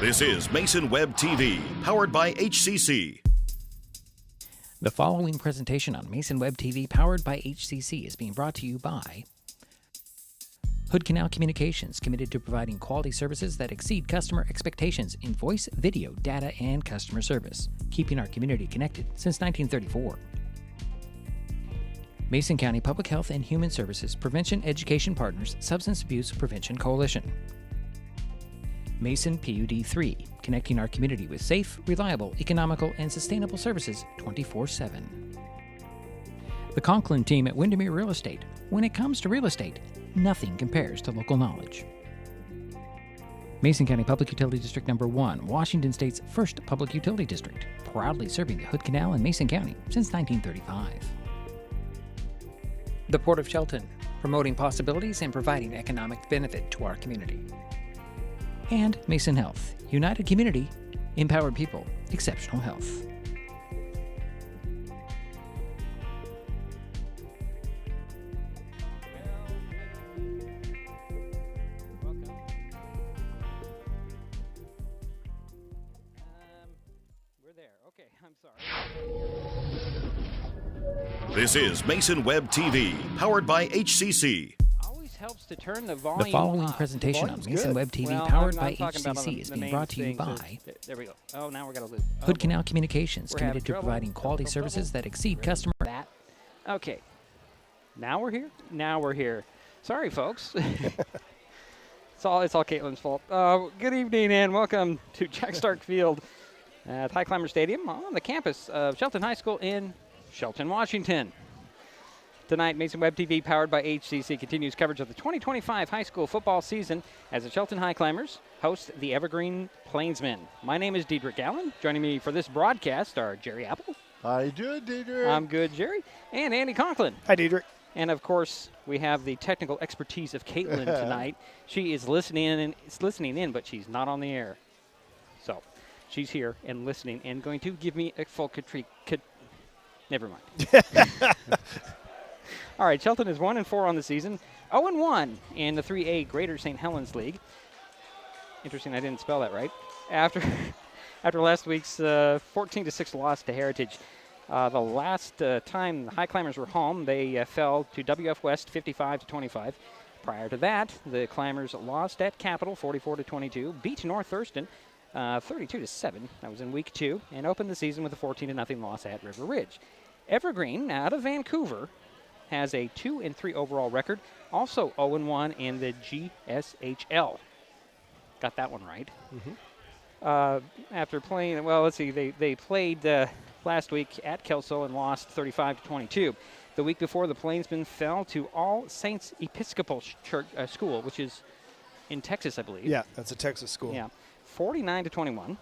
This is Mason Web TV, powered by HCC. The following presentation on Mason Web TV, powered by HCC, is being brought to you by Hood Canal Communications, committed to providing quality services that exceed customer expectations in voice, video, data, and customer service, keeping our community connected since 1934. Mason County Public Health and Human Services Prevention Education Partners Substance Abuse Prevention Coalition. Mason PUD 3, connecting our community with safe, reliable, economical, and sustainable services 24/7. The Conklin team at Windermere Real Estate. When it comes to real estate, nothing compares to local knowledge. Mason County Public Utility District Number 1, Washington State's first public utility district, proudly serving the Hood Canal in Mason County since 1935. The Port of Shelton, promoting possibilities and providing economic benefit to our community. And Mason Health, united community, empowered people, exceptional health. We're there. Okay, I'm sorry. This is Mason Web TV, powered by HCC. Helps to turn the volume The following up. presentation on Mason Good. Web TV, Well, powered I'm by talking about HCC, is the being main brought to you thing, so by there we go. Oh, now we're going to lose. Hood Canal Communications, We're committed having to trouble. providing quality services that exceed customer. That. Okay. Now we're here. Now we're here. Sorry, folks. It's all Caitlin's fault. Good evening and welcome to Jack Stark Field at Highclimbers Stadium on the campus of Shelton High School in Shelton, Washington. Tonight, Mason Web TV, powered by HCC, continues coverage of the 2025 high school football season as the Shelton Highclimbers host the Evergreen Plainsmen. My name is Diedrich Allen. Joining me for this broadcast are Jerry Apple. How you doing, Diedrich? I'm good, Jerry. And Andy Conklin. Hi, Diedrich. And, of course, we have the technical expertise of Caitlin tonight. She is listening in, but she's not on the air. So she's here and listening and going to give me a full never mind. All right, Shelton is 1-4 on the season, 0-1 in the 3A Greater St. Helens League. Interesting, I didn't spell that right. After last week's 14-6 loss to Heritage, the last time the Highclimbers were home, they fell to WF West 55-25. Prior to that, the Climbers lost at Capital 44-22, beat North Thurston 32-7. That was in week 2, and opened the season with a 14-0 loss at River Ridge. Evergreen, out of Vancouver, has a 2-3 overall record, also 0-1 in the GSHL. Got that one right. Mm-hmm. After playing, well, let's see, they played last week at Kelso and lost 35-22. The week before, the Plainsmen fell to All Saints Episcopal Church School, which is in Texas, I believe. Yeah, that's a Texas school. Yeah, 49-21.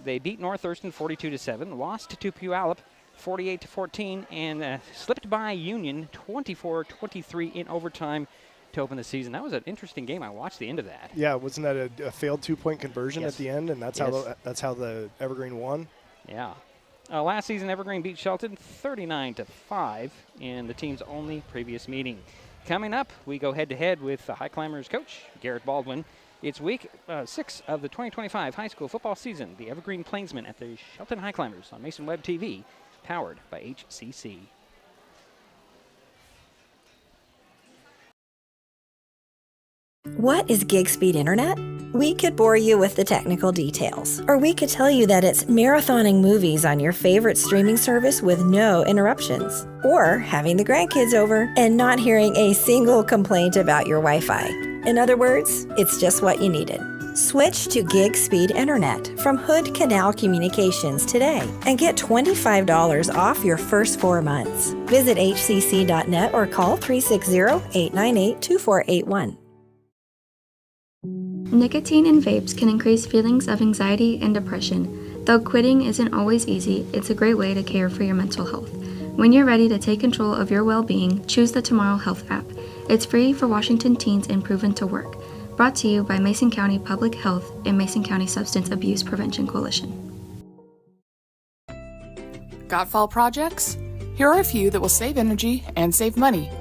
They beat North Thurston 42-7, lost to Puyallup 48-14, and slipped by Union 24-23 in overtime to open the season. That was an interesting game. I watched the end of that. Yeah, wasn't that a failed 2-point conversion Yes. at the end, and that's how the Evergreen won? Yeah. Last season, Evergreen beat Shelton 39-5 in the team's only previous meeting. Coming up, we go head-to-head with the Highclimbers coach, Garrett Baldwin. It's week 6 of the 2025 high school football season. The Evergreen Plainsmen at the Shelton Highclimbers on Mason Web TV, powered by HCC. What is gig speed internet? We could bore you with the technical details, or we could tell you that it's marathoning movies on your favorite streaming service with no interruptions, or having the grandkids over and not hearing a single complaint about your Wi-Fi. In other words, it's just what you needed. Switch to gig speed internet from Hood Canal Communications today and get $25 off your first 4 months. Visit hcc.net or call 360-898-2481. Nicotine in vapes can increase feelings of anxiety and depression. Though quitting isn't always easy, it's a great way to care for your mental health. When you're ready to take control of your well-being, choose the Tomorrow Health app. It's free for Washington teens and proven to work. Brought to you by Mason County Public Health and Mason County Substance Abuse Prevention Coalition. Got fall projects? Here are a few that will save energy and save money.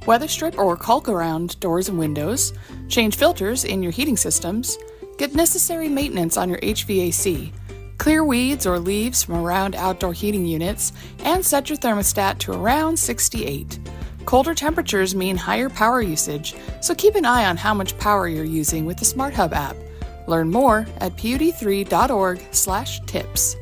Weather strip or caulk around doors and windows, change filters in your heating systems, Get necessary maintenance on your HVAC. Clear weeds or leaves from around outdoor heating units, and set your thermostat to around 68. Colder temperatures mean higher power usage, so keep an eye on how much power you're using with the Smart Hub app. Learn more at pud3.org/tips.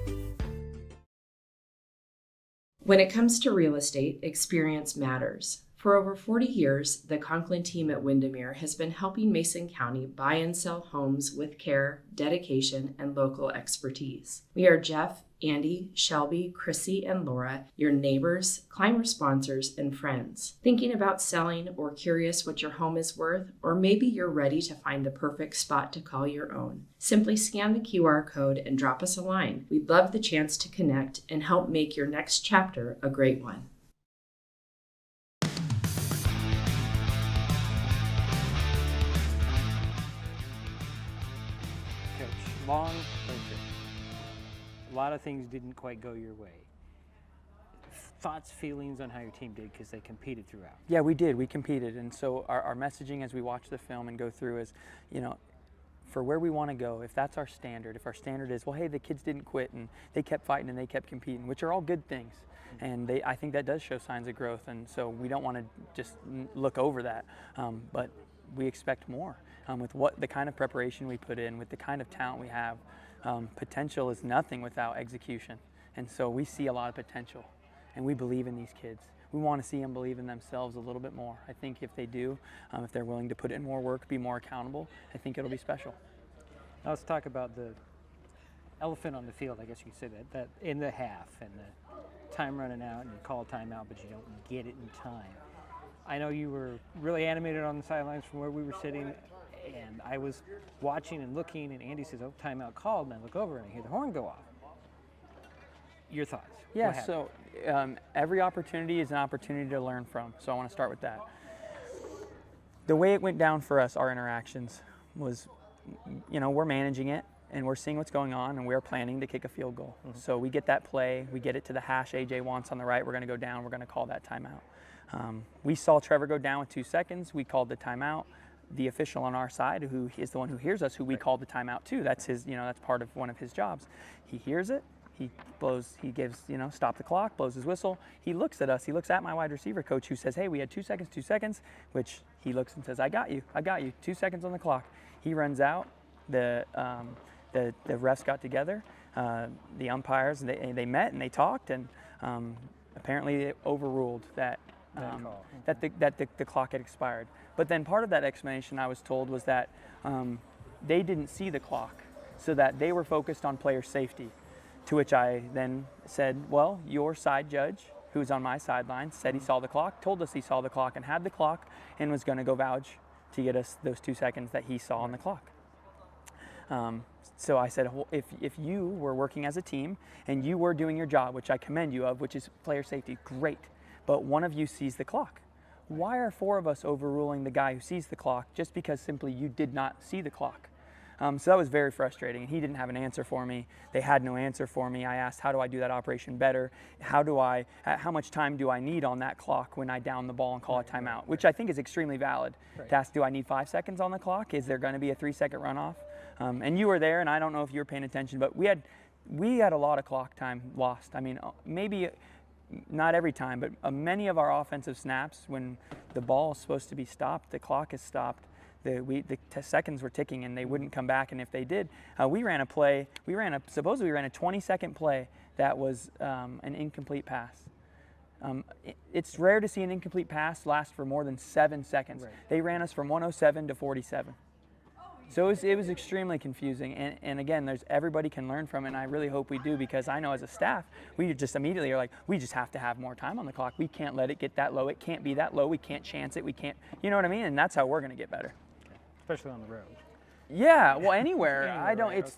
When it comes to real estate, experience matters. For over 40 years, the Conklin team at Windermere has been helping Mason County buy and sell homes with care, dedication, and local expertise. We are Jeff, Andy, Shelby, Chrissy, and Laura, your neighbors, climber sponsors, and friends. Thinking about selling or curious what your home is worth, or maybe you're ready to find the perfect spot to call your own. Simply scan the QR code and drop us a line. We'd love the chance to connect and help make your next chapter a great one. Long road trip. A lot of things didn't quite go your way. Thoughts, feelings on how your team did, because they competed throughout. Yeah, we did. We competed. And so our messaging as we watch the film and go through is, you know, for where we want to go, if that's our standard, if our standard is, well, hey, the kids didn't quit and they kept fighting and they kept competing, which are all good things. And I think that does show signs of growth. And so we don't want to just look over that. But we expect more. With the kind of preparation we put in, with the kind of talent we have, potential is nothing without execution. And so we see a lot of potential, and we believe in these kids. We want to see them believe in themselves a little bit more. I think if they do, if they're willing to put in more work, be more accountable, I think it'll be special. Now let's talk about the elephant on the field, I guess you could say that in the half, and the time running out, and you call a timeout, but you don't get it in time. I know you were really animated on the sidelines from where we were sitting, and I was watching and looking, and Andy says, oh, timeout called, and I look over and I hear the horn go off. Your thoughts? Yeah, so every opportunity is an opportunity to learn from, so I want to start with that. The way it went down for us, our interactions, was, you know, we're managing it, and we're seeing what's going on, and we're planning to kick a field goal. Mm-hmm. So we get that play, we get it to the hash AJ wants on the right, we're going to go down, we're going to call that timeout. We saw Trevor go down with 2 seconds, we called the timeout. The official on our side, who is the one who hears us, who we called the timeout to, that's his, you know, that's part of one of his jobs. He hears it, he blows, he gives, you know, stop the clock, blows his whistle. He looks at us, he looks at my wide receiver coach, who says, hey, we had 2 seconds, which he looks and says, I got you, 2 seconds on the clock. He runs out, the refs got together, the umpires, they met and they talked, and apparently it overruled that the clock had expired. But then part of that explanation I was told was that they didn't see the clock, so that they were focused on player safety. To which I then said, well, your side judge, who's on my sideline, said he saw the clock, told us he saw the clock and had the clock, and was going to go vouch to get us those 2 seconds that he saw on the clock. So I said, if you were working as a team and you were doing your job, which I commend you of, which is player safety, great, but one of you sees the clock. Why are 4 of us overruling the guy who sees the clock just because simply you did not see the clock? So that was very frustrating, and he didn't have an answer for me. They had no answer for me. I asked, how do I do that operation better? How much time do I need on that clock when I down the ball and call a timeout? Which I think is extremely valid. Right. To ask, do I need 5 seconds on the clock? Is there going to be a 3-second runoff? And you were there, and I don't know if you were paying attention, but we had a lot of clock time lost. I mean, maybe not every time, but many of our offensive snaps, when the ball is supposed to be stopped, the clock is stopped, the seconds were ticking and they wouldn't come back. And if they did, we ran a 20-second play that was an incomplete pass. It's rare to see an incomplete pass last for more than 7 seconds. Right. They ran us from 107 to 47. So it was extremely confusing, and again, everybody can learn from it, and I really hope we do, because I know as a staff, we just immediately are like, we just have to have more time on the clock. We can't let it get that low. It can't be that low. We can't chance it. We can't, you know what I mean? And that's how we're going to get better. Okay. Especially on the road. Yeah, well, anywhere. With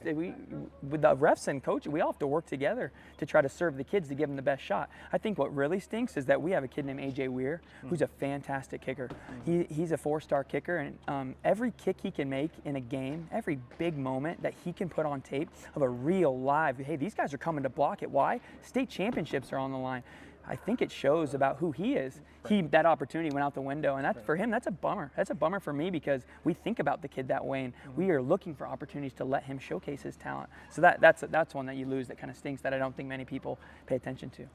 the refs and coach, we all have to work together to try to serve the kids to give them the best shot. I think what really stinks is that we have a kid named AJ Weir, who's a fantastic kicker. He's a 4-star kicker, and every kick he can make in a game, every big moment that he can put on tape of a real live, hey, these guys are coming to block it. Why? State championships are on the line. I think it shows about who he is. That opportunity went out the window, and that for him, that's a bummer. That's a bummer for me because we think about the kid that way, and we are looking for opportunities to let him showcase his talent. So that's one that you lose that kind of stinks that I don't think many people pay attention to.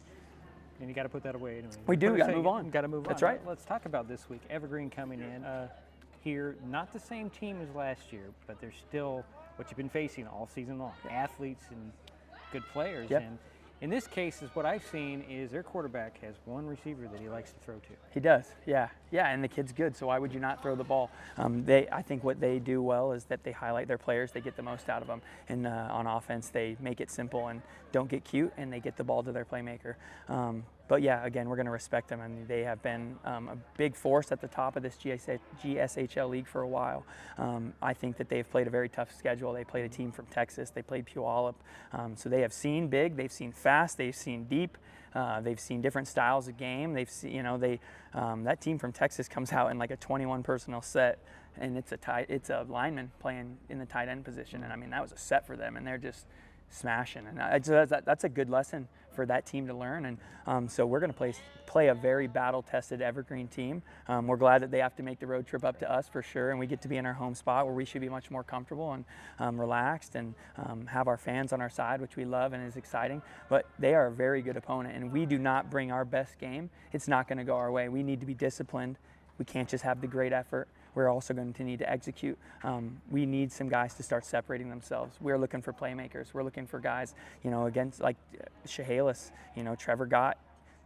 And you got to put that away anyway. We do. We got to move on. Got to move on. That's right. Let's talk about this week. Evergreen coming in here, not the same team as last year, but they're still what you've been facing all season long. Athletes and good players. Yep. And in this case, is what I've seen is their quarterback has one receiver that he likes to throw to. He does, yeah, and the kid's good. So why would you not throw the ball? I think what they do well is that they highlight their players. They get the most out of them, and on offense, they make it simple and don't get cute, and they get the ball to their playmaker. But yeah, again, we're going to respect them, and they have been a big force at the top of this GSHL league for a while. I think that they've played a very tough schedule. They played a team from Texas. They played Puyallup. So they have seen big. They've seen fast. They've seen deep. They've seen different styles of game. They've seen, that team from Texas comes out in like a 21 personnel set, and it's a lineman playing in the tight end position. And I mean, that was a set for them, and they're just smashing. And that's a good lesson for that team to learn. And so we're going to play a very battle-tested Evergreen team. We're glad that they have to make the road trip up to us for sure, and we get to be in our home spot where we should be much more comfortable and relaxed and have our fans on our side, which we love and is exciting. But they are a very good opponent, and we do not bring our best game. It's not going to go our way. We need to be disciplined. We can't just have the great effort. We're also going to need to execute. We need some guys to start separating themselves. We're looking for playmakers. We're looking for guys, against like Chehalis, Trevor Gott,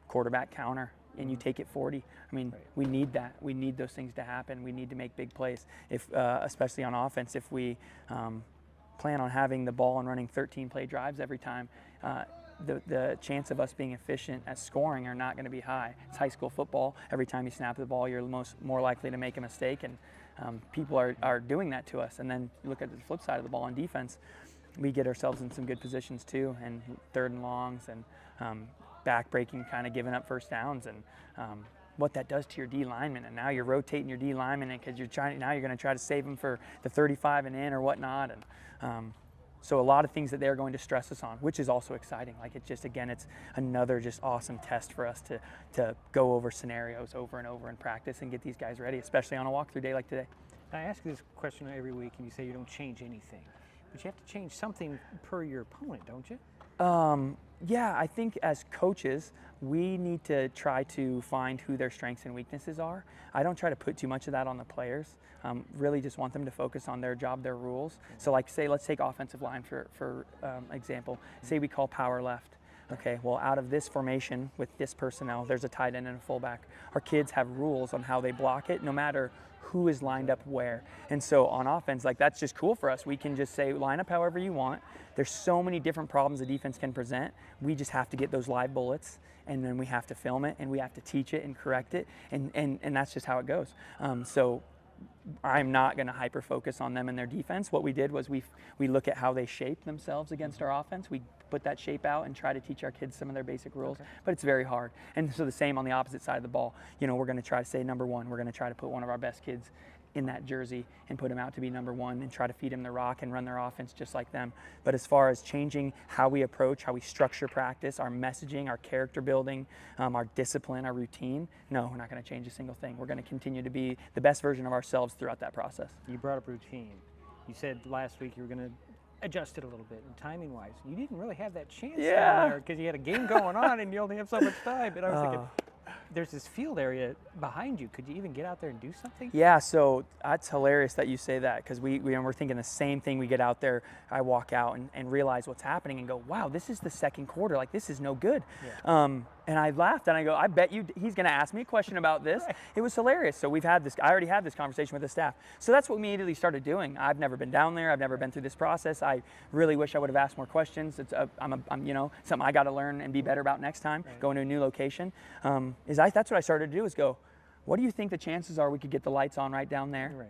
quarterback counter, and you take it 40. I mean, we need that. We need those things to happen. We need to make big plays, especially on offense. If we plan on having the ball and running 13-play drives every time, the chance of us being efficient at scoring are not going to be high. It's high school football. Every time you snap the ball, you're more likely to make a mistake, and people are doing that to us. And then you look at the flip side of the ball on defense, we get ourselves in some good positions too, and third and longs and back-breaking, kind of giving up first downs, and what that does to your D linemen. And now you're rotating your D linemen because you're going to try to save them for the 35 and in or whatnot. And so a lot of things that they're going to stress us on, which is also exciting. Like it's another just awesome test for us to go over scenarios over and over in practice and get these guys ready, especially on a walkthrough day like today. I ask you this question every week, and you say you don't change anything, but you have to change something per your opponent, don't you? Yeah, I think as coaches, we need to try to find who their strengths and weaknesses are. I don't try to put too much of that on the players. Really just want them to focus on their job, their rules. So like say, let's take offensive line for example. Say we call power left. Okay, well out of this formation with this personnel, there's a tight end and a fullback. Our kids have rules on how they block it no matter who is lined up where. And so on offense, like that's just cool for us. We can just say line up however you want. There's so many different problems the defense can present. We just have to get those live bullets, and then we have to film it, and we have to teach it and correct it, and that's just how it goes. So I'm not going to hyper focus on them and their defense. What we did was we look at how they shape themselves against our offense. We put that shape out and try to teach our kids some of their basic rules, but it's very hard. And so the same on the opposite side of the ball. We're going to try to say number one. We're going to try to put one of our best kids in that jersey and put him out to be number one and try to feed him the rock and run their offense just like them. But as far as changing how we approach, how we structure practice, our messaging, our character building, our discipline, our routine, no, we're not going to change a single thing. We're going to continue to be the best version of ourselves throughout that process. You brought up routine. You said last week you were going to adjust it a little bit, and timing-wise, you didn't really have that chance down there because you had a game going on and you only have so much time. And I was thinking, there's this field area behind you. Could you even get out there and do something? Yeah, so that's hilarious that you say that because we're thinking the same thing. We get out there, I walk out and realize what's happening and go, wow, this is the second quarter. Like, this is no good. Yeah. And I laughed and I go, I bet you he's going to ask me a question about this. Right. It was hilarious. So I already had this conversation with the staff. So that's what we immediately started doing. I've never been down there. I've never been through this process. I really wish I would have asked more questions. It's I'm something I got to learn and be better about next time, going to a new location. That's what I started to do is go, what do you think the chances are we could get the lights on right down there? Right.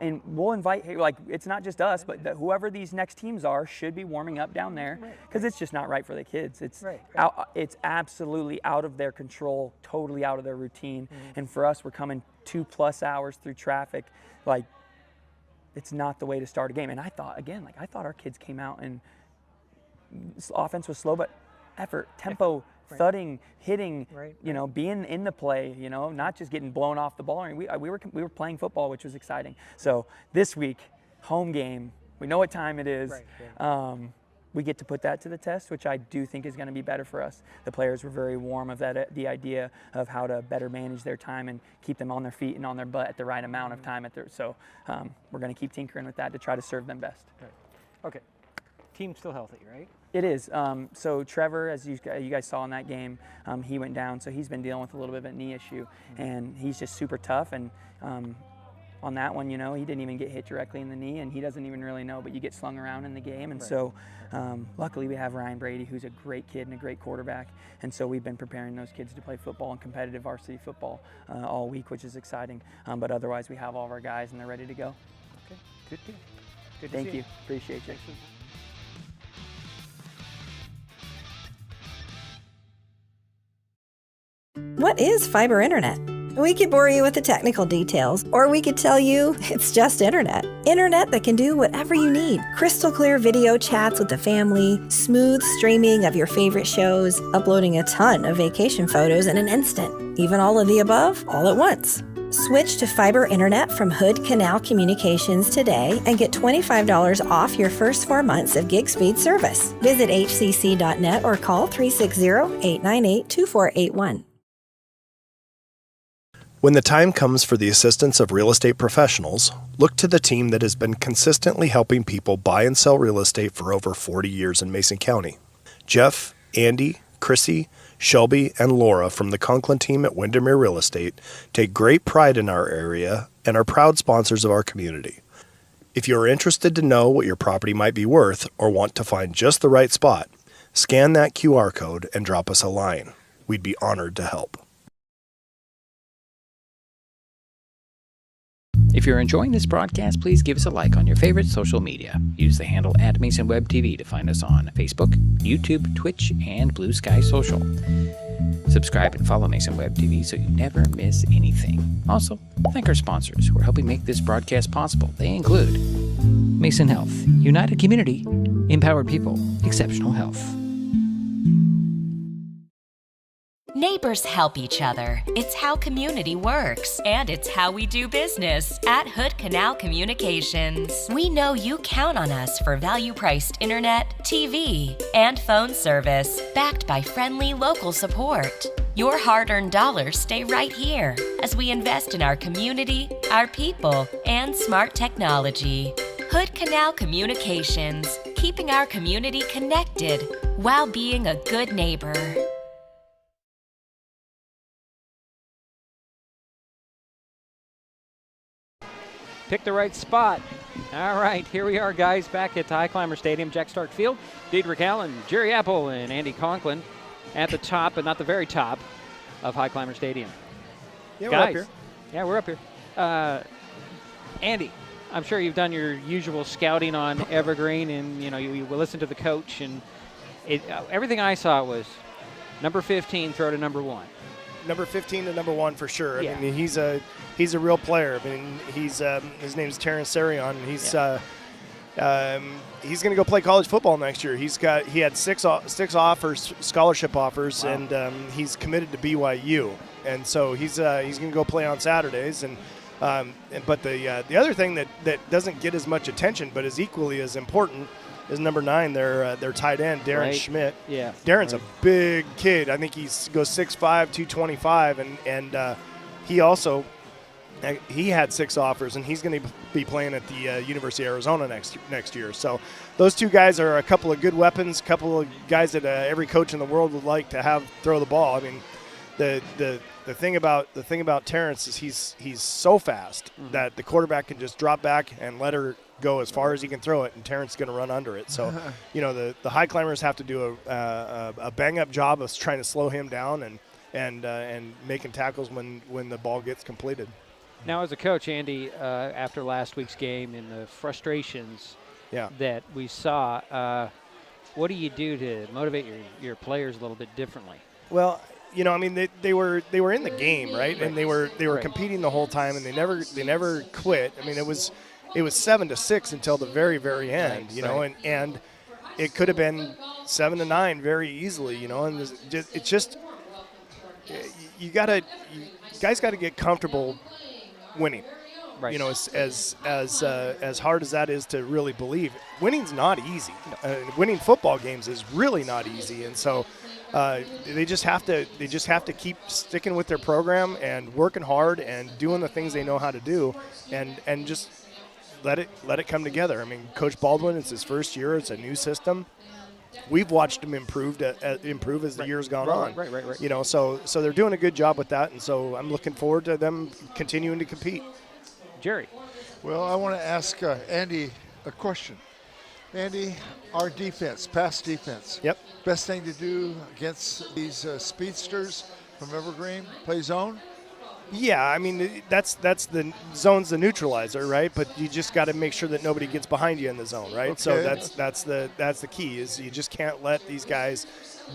And we'll invite, it's not just us, but whoever these next teams are should be warming up down there because it's just not right for the kids. It's it's absolutely out of their control, totally out of their routine. Mm-hmm. And for us, we're coming 2+ hours through traffic. Like, it's not the way to start a game. And I thought our kids came out and offense was slow, but effort, tempo, thudding, hitting, Right. being in the play, not just getting blown off the ball. I mean, we were playing football, which was exciting. So this week, home game, we know what time it is. Right. We get to put that to the test, which I do think is going to be better for us. The players were very warm of that, the idea of how to better manage their time and keep them on their feet and on their butt at the right amount of time. So we're going to keep tinkering with that to try to serve them best. Right. Okay. Team's still healthy, right? It is. So Trevor, as you guys saw in that game, he went down. So he's been dealing with a little bit of a knee issue, and he's just super tough. And on that one, he didn't even get hit directly in the knee, and he doesn't even really know, but you get slung around in the game. And so luckily we have Ryan Brady, who's a great kid and a great quarterback. And so we've been preparing those kids to play football and competitive varsity football all week, which is exciting. But otherwise, we have all of our guys, and they're ready to go. Okay, good deal. Good to Thank see you. Appreciate you. What is fiber internet? We could bore you with the technical details, or we could tell you it's just internet. Internet that can do whatever you need. Crystal clear video chats with the family, smooth streaming of your favorite shows, uploading a ton of vacation photos in an instant. Even all of the above, all at once. Switch to fiber internet from Hood Canal Communications today and get $25 off your first 4 months of gig speed service. Visit hcc.net or call 360-898-2481. When the time comes for the assistance of real estate professionals, look to the team that has been consistently helping people buy and sell real estate for over 40 years in Mason County. Jeff, Andy, Chrissy, Shelby, and Laura from the Conklin team at Windermere Real Estate take great pride in our area and are proud sponsors of our community. If you are interested to know what your property might be worth or want to find just the right spot, scan that QR code and drop us a line. We'd be honored to help. If you're enjoying this broadcast, please give us a like on your favorite social media. Use the handle @MasonWebTV to find us on Facebook, YouTube, Twitch, and Blue Sky Social. Subscribe and follow Mason Web TV so you never miss anything. Also, thank our sponsors who are helping make this broadcast possible. They include Mason Health, United Community, Empowered People, Exceptional Health. Neighbors help each other. It's how community works, and it's how we do business at Hood Canal Communications. We know you count on us for value-priced internet, TV, and phone service, backed by friendly local support. Your hard-earned dollars stay right here as we invest in our community, our people, and smart technology. Hood Canal Communications, keeping our community connected while being a good neighbor. Pick the right spot. All right, here we are, guys, back at the Highclimbers Stadium, Jack Stark Field. Diedrich Allen, Jerry Apple, and Andy Conklin at the top, but not the very top, of Highclimber Stadium. Yeah, guys, we're up here. Yeah, we're up here. Andy, I'm sure you've done your usual scouting on Evergreen, and you listen to the coach, and everything I saw was number 15 throw to number 1. Number 15 to number 1 for sure. Yeah. I mean, he's a real player. I mean, his name's Terrence Sarion. He's going to go play college football next year. He had six offers, scholarship offers, wow. And he's committed to BYU. And so he's going to go play on Saturdays. And but the other thing that doesn't get as much attention, but is equally as important, is number 9, their tight end, Darren right. Schmidt. Yeah, Darren's right. a big kid. I think he goes 6'5", 225, and he had 6 offers, and he's going to be playing at the University of Arizona next year. So those 2 guys are a couple of good weapons, a couple of guys that every coach in the world would like to have throw the ball. I mean, the thing about Terrence is he's so fast that the quarterback can just drop back and let her go as far as he can throw it, and Terrence is going to run under it. So, the Highclimbers have to do a bang-up job of trying to slow him down and making tackles when the ball gets completed. Now, as a coach, Andy, after last week's game and the frustrations that we saw, what do you do to motivate your players a little bit differently? Well, I mean, they were in the game, right? And they were competing the whole time, and they never quit. I mean, it was 7-6 until the very, very end, and it could have been 7-9 very easily, you know. And it's just you guys got to get comfortable winning. Right. You know, as hard as that is to really believe, winning's not easy. Winning football games is really not easy, and so they just have to keep sticking with their program and working hard and doing the things they know how to do, and just let it come together. I mean, Coach Baldwin, it's his first year. It's a new system. We've watched him improve as the year's gone on. Right. You know, so they're doing a good job with that, and so I'm looking forward to them continuing to compete. Jerry. Well, I want to ask Andy a question. Andy, our defense, pass defense. Yep. Best thing to do against these speedsters from Evergreen, play zone? Yeah, I mean, that's the zone's the neutralizer, right? But you just got to make sure that nobody gets behind you in the zone, right? Okay. So that's the key, is you just can't let these guys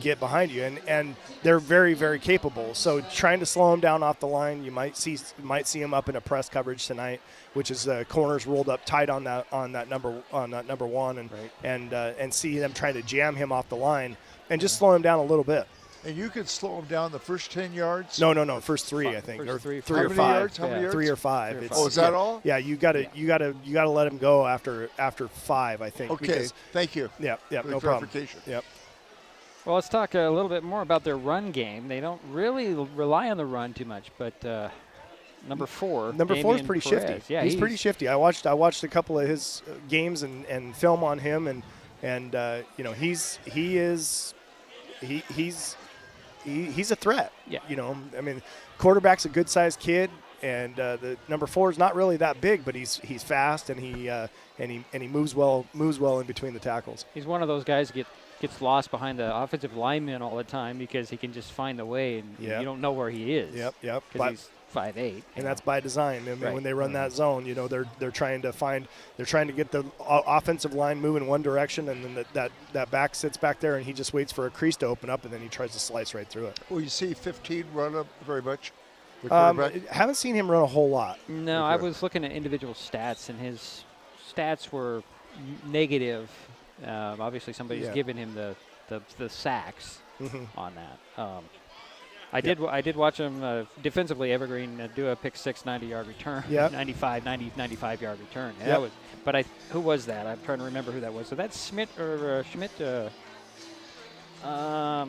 get behind you, and they're very, very capable. So trying to slow them down off the line, you might see them up in a press coverage tonight, which is corners rolled up tight on that number one, and see them trying to jam him off the line and just slow him down a little bit. And you could slow them down the first 10 yards? No, first 3, I think, or three or 5. Yards? How many yards? 3 or 5. Is that all? Yeah, you got to let him go after 5, I think. Okay, thank you. Yeah, no problem. Clarification. Yep. Well, let's talk a little bit more about their run game. They don't really rely on the run too much, but number 4 is pretty Perez. shifty. Yeah, he's pretty shifty. I watched a couple of his games and film on him, and you know, he's a threat. Yeah. You know, I mean, quarterback's a good-sized kid, and the number 4 is not really that big, but he's fast, and he moves well in between the tackles. He's one of those guys gets lost behind the offensive lineman all the time because he can just find the way, and you don't know where he is. Yep. Because he's 5'8". And that's by design. I mean, Right. when they run that zone, you know, they're trying to get the offensive line moving one direction, and then that back sits back there, and he just waits for a crease to open up, and then he tries to slice right through it. Will you see 15 run up very much? Haven't seen him run a whole lot. No, I was looking at individual stats, and his stats were negative. Obviously, somebody's given him the sacks on that. I did watch him defensively. Evergreen do a pick 6 90-yard return. Yeah. 95-yard return. And Yep. who was that? I'm trying to remember who that was. So that's Schmidt or Schmidt. Yeah, I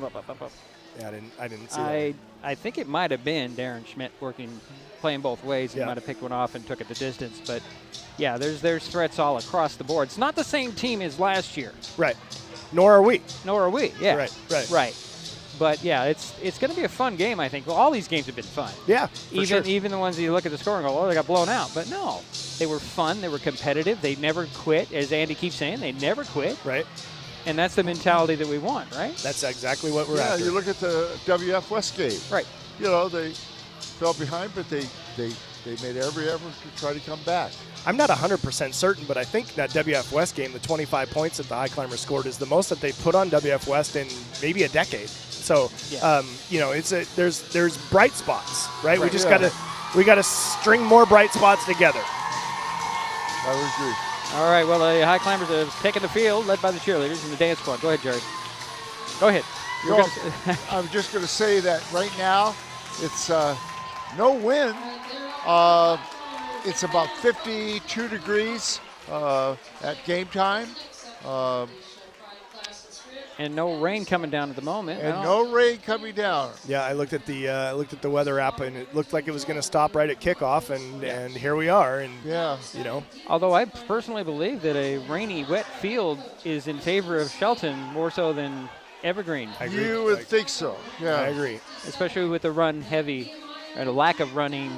didn't see that. I think it might have been Darren Schmidt playing both ways. He Yeah. might have picked one off and took it the distance. But yeah, there's threats all across the board. It's not the same team as last year. Right. Nor are we. Yeah. Right. But yeah, it's going to be a fun game, I think. Well, all these games have been fun. Yeah. Even the ones that you look at the score and go, oh, they got blown out. But no, they were fun. They were competitive. They never quit. As Andy keeps saying, they never quit. Right. And that's the mentality that we want, right? That's exactly what we're after. Yeah, you look at the WF West game. Right. You know, they fell behind, but they made every effort to try to come back. I'm not 100% certain, but I think that WF West game, the 25 points that the Highclimbers scored, is the most that they've put on WF West in maybe a decade. So, you know, there's bright spots, right? We just gotta string more bright spots together. I would agree. All right, well, the Highclimbers have taken the field, led by the cheerleaders and the dance squad. Go ahead, Jerry. Go ahead. I'm just going to say that right now it's no wind. It's about 52 degrees at game time. And no rain coming down at the moment. And no rain coming down. Yeah, I looked at the weather app, and it looked like it was going to stop right at kickoff, and here we are. And you know, although I personally believe that a rainy, wet field is in favor of Shelton more so than Evergreen. I agree. You would think so. Yeah, I agree. Especially with the run heavy, or the lack of running,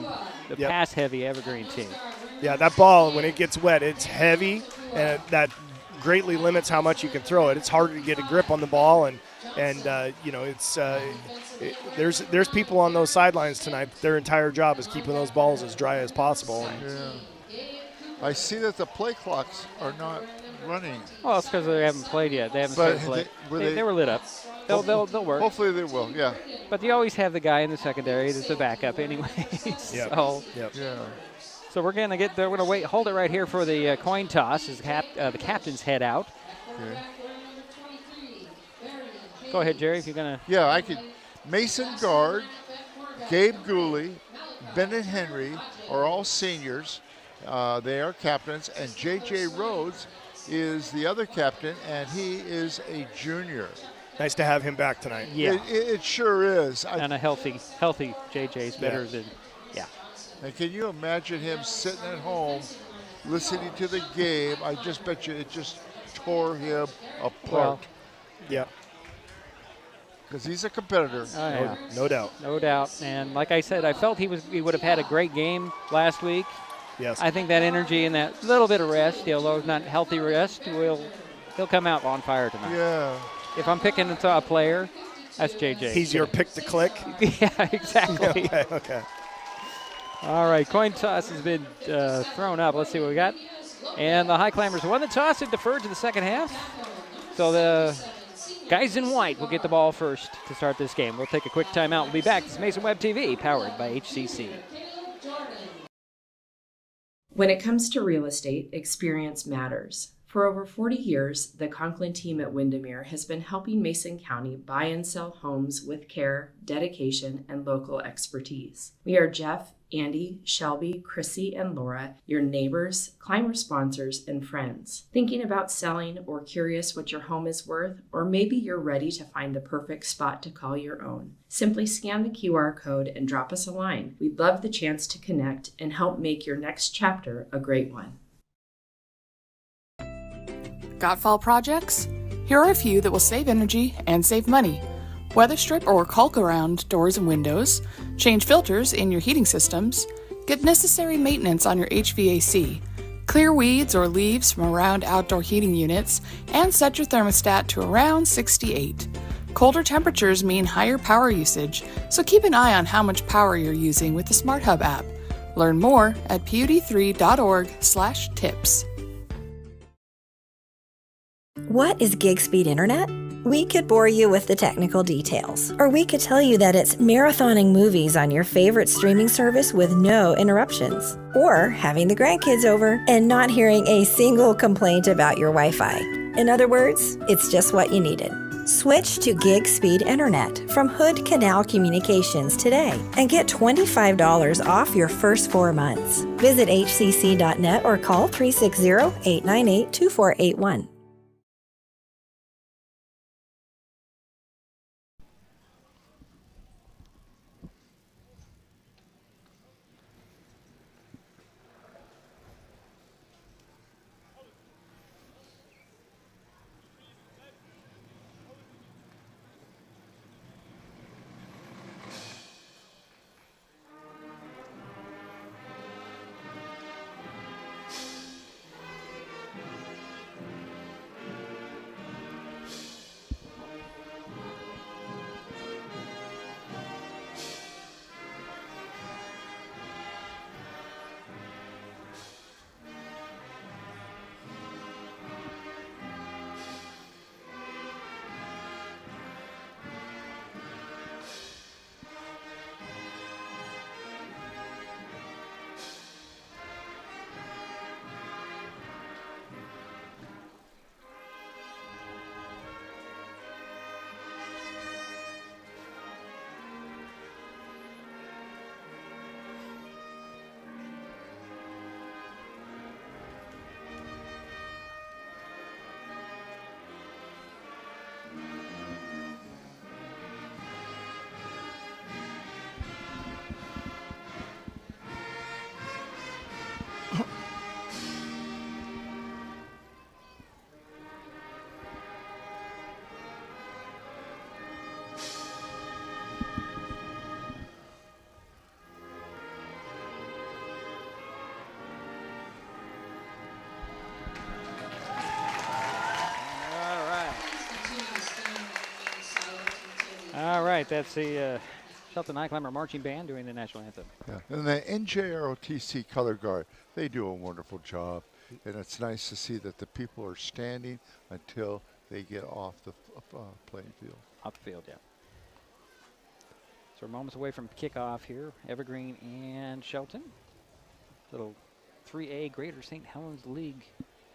the pass heavy Evergreen team. Yeah, that ball, when it gets wet, it's heavy, and that greatly limits how much you can throw it. It's harder to get a grip on the ball, and you know, there's people on those sidelines tonight. Their entire job is keeping those balls as dry as possible. Yeah. I see that the play clocks are not running. Well, it's because they haven't played yet. They haven't started playing. They were lit up. They'll work. Hopefully they will. Yeah. But you always have the guy in the secondary that's a backup anyway. So we're going to get there. We're going to hold it right here for the coin toss as the captains head out. Okay. Go ahead, Jerry, if you're going to. Yeah, I could. Mason Guard, Gabe Gooley, Bennett Henry are all seniors. They are captains, and J.J. Rhodes is the other captain, and he is a junior. Nice to have him back tonight. Yeah. It sure is. And a healthy JJ's better than, yeah. And can you imagine him sitting at home listening to the game? I just bet you it just tore him apart. Well, yeah. Because he's a competitor. No doubt. No doubt. And like I said, I felt he would have had a great game last week. Yes. I think that energy and that little bit of rest, although it's not healthy rest, he'll come out on fire tonight. Yeah. If I'm picking a player, that's JJ. He's your pick to click? Yeah, exactly. Okay. All right, coin toss has been thrown up. Let's see what we got. And the Highclimbers won the toss and deferred to the second half. So the guys in white will get the ball first to start this game. We'll take a quick timeout. We'll be back. This is Mason Web TV, powered by HCC. When it comes to real estate, experience matters. For over 40 years, the Conklin team at Windermere has been helping Mason County buy and sell homes with care, dedication, and local expertise. We are Jeff, Andy, Shelby, Chrissy, and Laura, your neighbors, climber sponsors, and friends. Thinking about selling or curious what your home is worth, or maybe you're ready to find the perfect spot to call your own. Simply scan the QR code and drop us a line. We'd love the chance to connect and help make your next chapter a great one. Got fall projects? Here are a few that will save energy and save money. Weather strip or caulk around doors and windows, change filters in your heating systems, get necessary maintenance on your HVAC, clear weeds or leaves from around outdoor heating units, and set your thermostat to around 68. Colder temperatures mean higher power usage, so keep an eye on how much power you're using with the Smart Hub app. Learn more at pud3.org/tips. What is gig speed internet? We could bore you with the technical details, or we could tell you that it's marathoning movies on your favorite streaming service with no interruptions, or having the grandkids over and not hearing a single complaint about your Wi-Fi. In other words, it's just what you needed. Switch to gig speed internet from Hood Canal Communications today and get $25 off your first 4 months. Visit hcc.net or call 360-898-2481. All right, that's the Shelton Highclimber Marching Band doing the national anthem. Yeah. And the NJROTC Color Guard, they do a wonderful job. And it's nice to see that the people are standing until they get off the playing field. Off the field, yeah. So we're moments away from kickoff here. Evergreen and Shelton. Little 3A Greater St. Helens League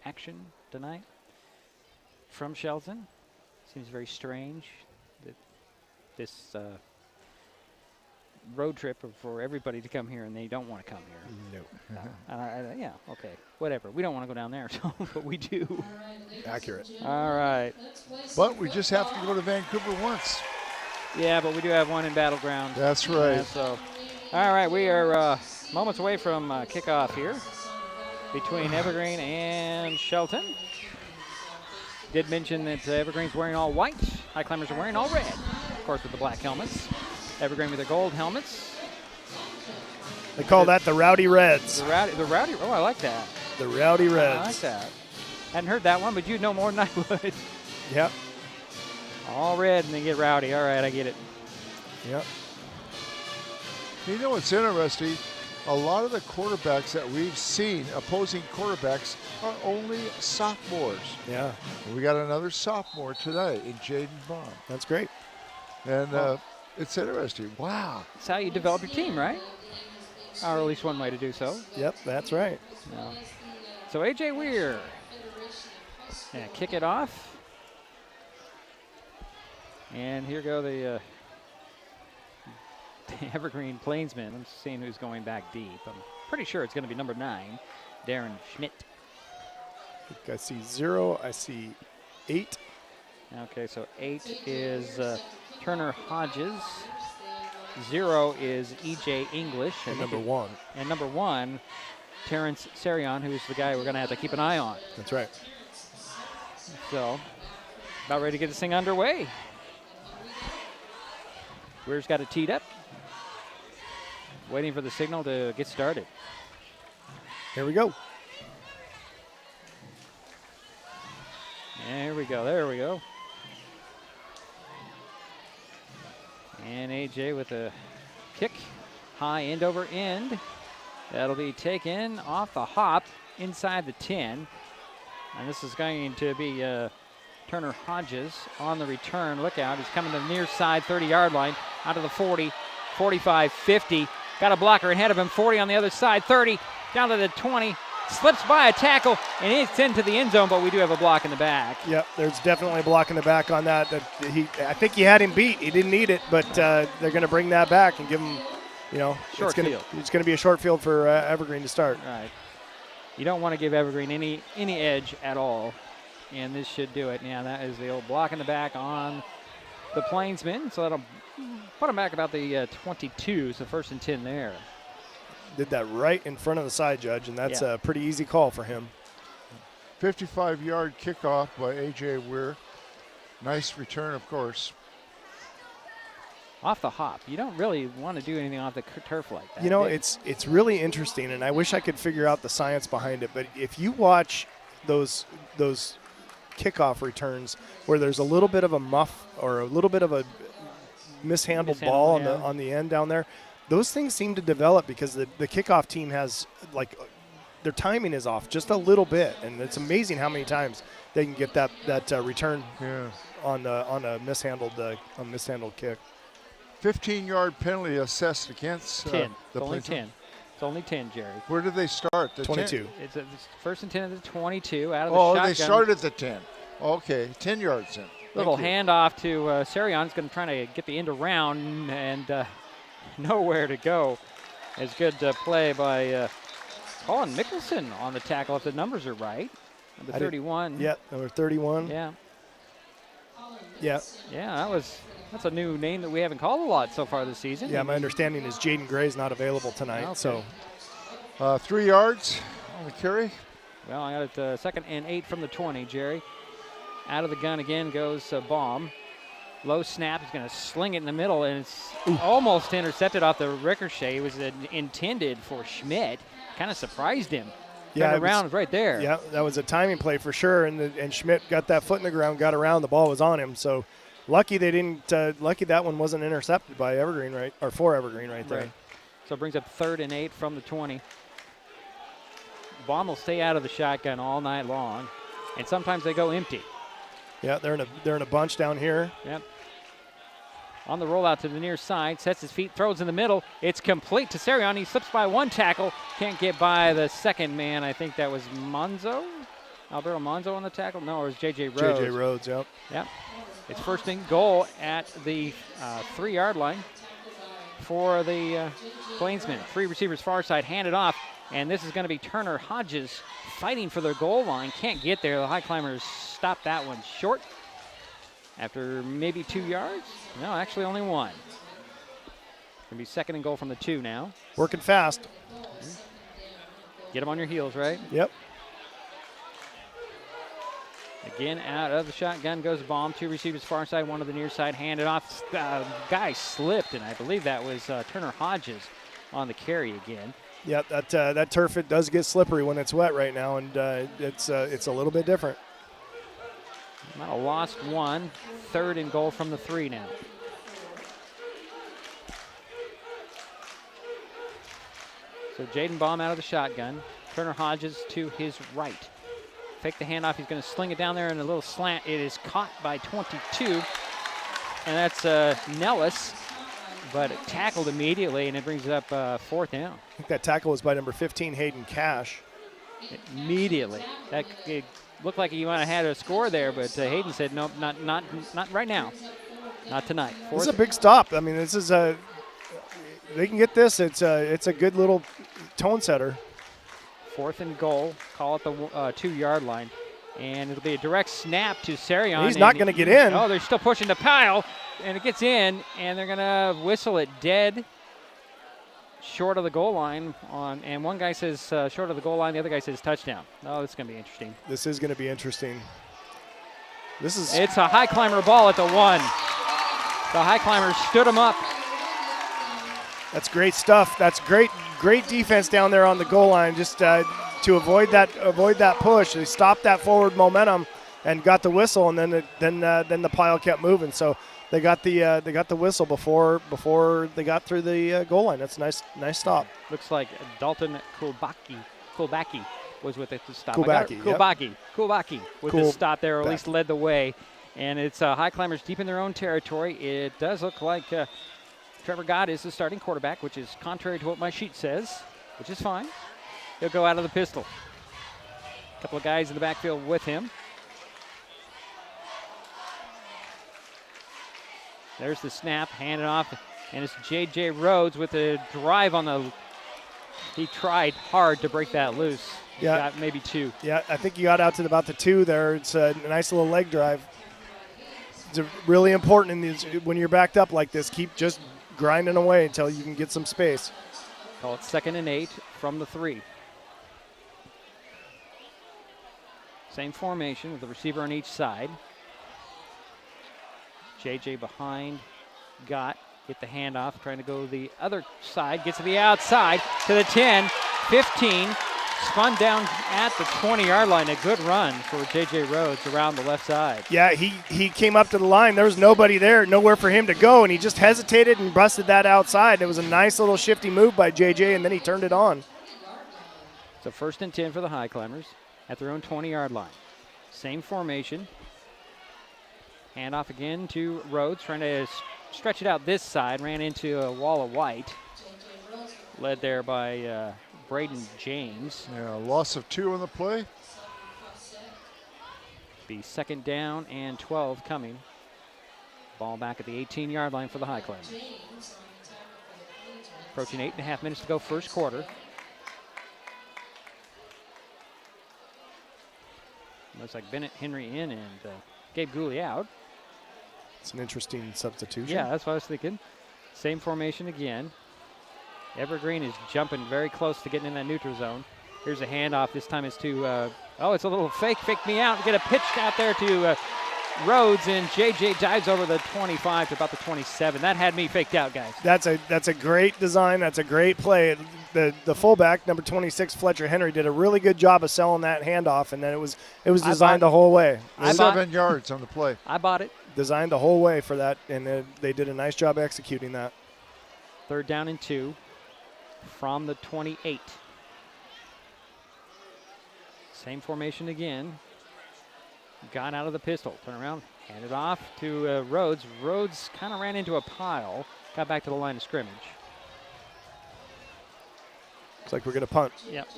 action tonight from Shelton. Seems very strange. this road trip for everybody to come here, and they don't want to come here. No. Yeah, okay, whatever. We don't want to go down there, so but we do. Accurate. All right. But we just have to go to Vancouver once. Yeah, but we do have one in Battleground. That's right. Yeah, so, all right, we are moments away from kickoff here between Evergreen and Shelton. Did mention that Evergreen's wearing all white. Highclimbers are wearing all red, of course, with the black helmets. Evergreen with the gold helmets. They call that the Rowdy Reds. The Rowdy. Oh, I like that. The Rowdy Reds. I like that. Hadn't heard that one, but you know more than I would. Yep. All red and they get rowdy. All right, I get it. Yep. You know what's interesting? A lot of the quarterbacks that we've seen, opposing quarterbacks, are only sophomores. Yeah. We got another sophomore today in Jaden Baum. That's great. And it's interesting. Wow. That's how you develop your team, right? Or at least one way to do so. Yep, that's right. Yeah. So A.J. Weir. Yeah, kick it off. And here go the Evergreen Plainsmen. I'm seeing who's going back deep. I'm pretty sure it's going to be number 9, Darren Schmidt. I see 0. I see 8. Okay, so 8 is Turner Hodges. 0 is E.J. English. And number 1. And number 1, Terrence Sarion, who's the guy we're going to have to keep an eye on. That's right. So, about ready to get this thing underway. Weir's got it teed up. Waiting for the signal to get started. Here we go. There we go. There we go. And A.J. with a kick. High end over end. That'll be taken off the hop inside the 10. And this is going to be Turner Hodges on the return. Look out. He's coming to the near side 30-yard line. Out of the 40, 45, 50. Got a blocker ahead of him. 40 on the other side. 30 down to the 20. Slips by a tackle, and it's into the end zone, but we do have a block in the back. Yep, there's definitely a block in the back on that. I think he had him beat. He didn't need it, but they're going to bring that back and give him, short field. It's going to be a short field for Evergreen to start. Right. You don't want to give Evergreen any edge at all, and this should do it. Yeah, that is the old block in the back on the Plainsmen, so that'll put them back about the 22, so 1st and 10 there. Did that right in front of the side judge, and that's a pretty easy call for him. 55-yard kickoff by A.J. Weir. Nice return, of course. Off the hop. You don't really want to do anything off the turf like that. It's really interesting, and I wish I could figure out the science behind it, but if you watch those kickoff returns where there's a little bit of a muff or a little bit of a mishandled ball on the end down there, those things seem to develop because the kickoff team has, their timing is off just a little bit, and it's amazing how many times they can get that return on a mishandled kick. 15-yard penalty assessed against 10. The only Plainsmen. 10. It's only 10, Jerry. Where did they start? The 22. 10? It's 1st and 10 at the 22 out of the shotgun. Oh, they started at the 10. Okay, 10 yards in. Little handoff to Sarion's going to try to get the end around and nowhere to go. It's good play by Colin Mickelson on the tackle, if the numbers are right. Number 31. Yep, number 31. Yeah. Yeah. Yeah, that's a new name that we haven't called a lot so far this season. Yeah, my understanding is Jaden Gray's not available tonight. Okay. So 3 yards on the carry. Well, I got it 2nd and 8 from the 20, Jerry. Out of the gun again goes Baum. Low snap. He's going to sling it in the middle, and it's almost intercepted off the ricochet. It was intended for Schmidt. Kind of surprised him. Yeah, around right there. Yeah, that was a timing play for sure, and Schmidt got that foot in the ground, got around. The ball was on him, so lucky they didn't. Lucky that one wasn't intercepted by Evergreen, for Evergreen right there. Right. So it brings up 3rd and 8 from the 20. Baum will stay out of the shotgun all night long, and sometimes they go empty. Yeah, they're in a bunch down here. Yep. On the rollout to the near side, sets his feet, throws in the middle. It's complete to Sarion. He slips by one tackle, can't get by the second man. I think that was Monzo, Alberto Monzo on the tackle. No, it was J.J. Rhodes. J.J. Rhodes, yep. Yep. It's first and goal at the 3-yard line for the Plainsmen. 3 receivers far side, handed off, and this is going to be Turner Hodges fighting for the goal line. Can't get there. The Highclimbers stop that one short after maybe 2 yards. No, actually only 1. Going to be second and goal from the 2 now. Working fast. Get them on your heels, right? Yep. Again, out of the shotgun goes bomb. 2 receivers far side, 1 to the near side, handed off. Guy slipped, and I believe that was Turner Hodges on the carry again. Yeah, that turf, it does get slippery when it's wet right now, and it's a little bit different. Might have lost 1. Third and goal from the 3 now. So Jaden Baum out of the shotgun. Turner Hodges to his right. Fake the handoff. He's going to sling it down there in a little slant. It is caught by 22. And that's Nellis, but it tackled immediately, and it brings it up 4th down. I think that tackle was by number 15, Hayden Cash. Immediately. It looked like he might have had a score there, but Hayden said, nope, not right now. Not tonight. This is a big stop. I mean, this is they can get this. It's a good little tone setter. 4th and goal. Call it the 2-yard line. And it'll be a direct snap to Sarion. He's not going to get in. Oh, they're still pushing the pile. And it gets in, and they're going to whistle it dead short of the goal line. And one guy says short of the goal line. The other guy says touchdown. Oh, this is going to be interesting. This is going to be interesting. It's a Highclimber ball at the 1. The Highclimbers stood him up. That's great stuff. That's great defense down there on the goal line, just to avoid that push. They stopped that forward momentum and got the whistle, and then the pile kept moving. So they got the whistle before they got through the goal line. That's a nice stop. Looks like Dalton Kulbaki was with it to stop. Kulbaki with the stop there, or at least led the way. And it's Highclimbers deep in their own territory. It does look like Trevor Gott is the starting quarterback, which is contrary to what my sheet says, which is fine. He'll go out of the pistol. A couple of guys in the backfield with him. There's the snap, handed off, and it's J.J. Rhodes with a drive on the. He tried hard to break that loose. Yeah, got maybe 2. Yeah, I think you got out to about the 2 there. It's a nice little leg drive. It's really important when you're backed up like this. Keep just grinding away until you can get some space. Call it 2nd and 8 from the 3. Same formation with the receiver on each side. JJ behind, Gott, get the handoff, trying to go the other side, gets to the outside, to the 10, 15, spun down at the 20-yard line. A good run for J.J. Rhodes around the left side. Yeah, he came up to the line. There was nobody there, nowhere for him to go, and he just hesitated and busted that outside. It was a nice little shifty move by J.J., and then he turned it on. So 1st and 10 for the Highclimbers at their own 20-yard line. Same formation. Handoff again to Rhodes, trying to stretch it out this side. Ran into a wall of white. Led there by Braden James. Yeah, loss of 2 on the play. Be 2nd down and 12 coming. Ball back at the 18-yard line for the Highclimbers. Approaching 8.5 minutes to go, first quarter. Looks like Bennett Henry in and Gabe Gooley out. It's an interesting substitution. Yeah, that's what I was thinking. Same formation again. Evergreen is jumping very close to getting in that neutral zone. Here's a handoff. This time it's to, it's a little fake me out. Get a pitch out there to Rhodes, and JJ dives over the 25 to about the 27. That had me faked out, guys. That's a great design. That's a great play. The fullback, number 26, Fletcher Henry, did a really good job of selling that handoff, and then it was designed the whole way. 7 yards on the play. I bought it. Designed the whole way for that, and they did a nice job executing that. 3rd down and 2 from the 28. Same formation again. Got out of the pistol. Turn around, hand it off to Rhodes. Rhodes kind of ran into a pile. Got back to the line of scrimmage. Looks like we're going to punt. Yep.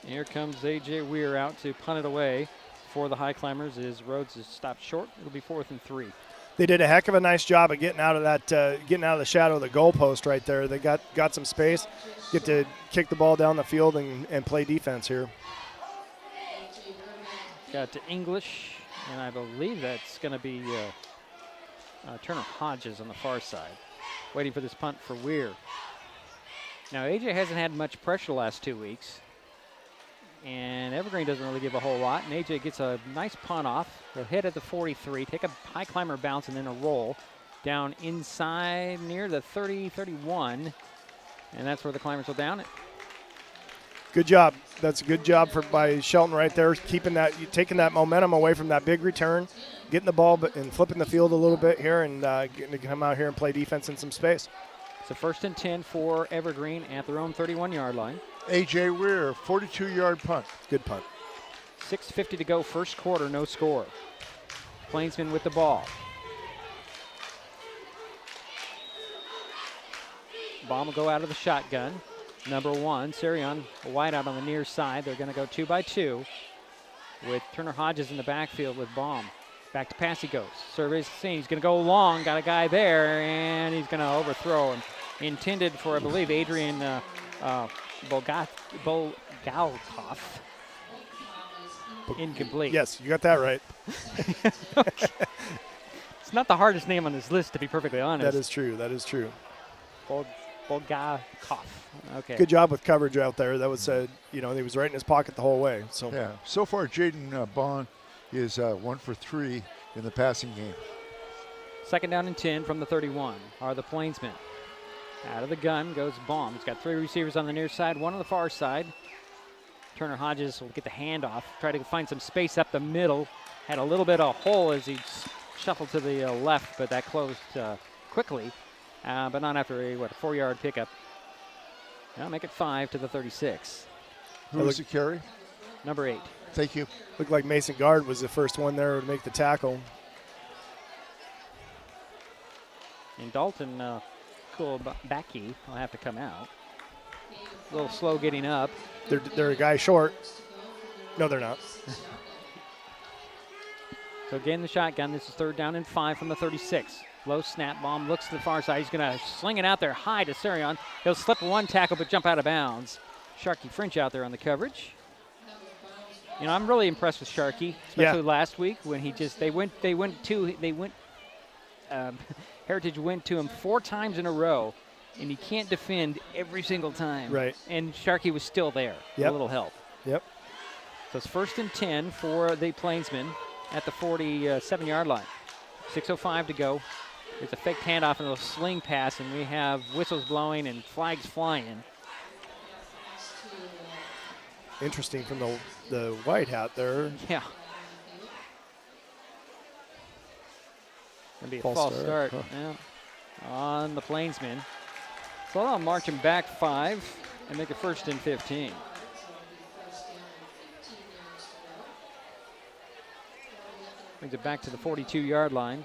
Here comes A.J. Weir out to punt it away for the Highclimbers is Rhodes is stopped short. It'll be 4th and 3. They did a heck of a nice job of getting out of the shadow of the goalpost right there. They got some space, get to kick the ball down the field and play defense here. Got to English, and I believe that's going to be Turner Hodges on the far side. Waiting for this punt for Weir. Now, AJ hasn't had much pressure the last 2 weeks, and Evergreen doesn't really give a whole lot, and AJ gets a nice punt off. They'll hit at the 43, take a high climber bounce, and then a roll down inside near the 30-31, and that's where the Climbers will down it. Good job. That's a good job by Shelton right there, taking that momentum away from that big return, getting the ball and flipping the field a little bit here, and getting to come out here and play defense in some space. So 1st and 10 for Evergreen at their own 31-yard line. A.J. Weir, 42-yard punt. Good punt. 6:50 to go, first quarter, no score. Plainsmen with the ball. Bomb will go out of the shotgun. Number 1, Sarion, a wide out on the near side. They're going to go 2 by 2 with Turner Hodges in the backfield with Baum. Back to pass he goes. Surveys the scene. He's going to go long. Got a guy there, and he's going to overthrow him. Intended for, I believe, Adrian Bolgaukov. Incomplete. Yes, you got that right. It's not the hardest name on this list, to be perfectly honest. That is true. That is true. Bolgaukov. Okay. Good job with coverage out there. That was, he was right in his pocket the whole way. So yeah. So far, Jaden Bond is 1 for 3 in the passing game. 2nd down and 10 from the 31 are the Plainsmen. Out of the gun goes Baum. He's got 3 receivers on the near side, 1 on the far side. Turner Hodges will get the handoff, try to find some space up the middle. Had a little bit of a hole as he shuffled to the left, but that closed quickly. But not after a 4-yard pickup. Now make it 5 to the 36. Who was the carry? Number 8. Thank you. Looked like Mason Guard was the first one there to make the tackle. And Dalton Kulbacki will have to come out. A little slow getting up. They're a guy short. No, they're not. So again, the shotgun. This is 3rd down and 5 from the 36. Low snap. Baum looks to the far side. He's going to sling it out there high to Sarion. He'll slip 1 tackle but jump out of bounds. Sharkey French out there on the coverage. I'm really impressed with Sharkey, especially last week when Heritage went to him 4 times in a row, and he can't defend every single time. Right. And Sharkey was still there. Yep. A little help. Yep. So it's 1st and 10 for the Plainsmen at the 47-yard line. 6:05 to go. There's a fake handoff and a sling pass, and we have whistles blowing and flags flying. Interesting from the white hat there. Yeah. Gonna be a false start. Huh. Yeah. On the Plainsmen. So I'll march him back 5 and make it 1st and 15. Brings it back to the 42-yard line.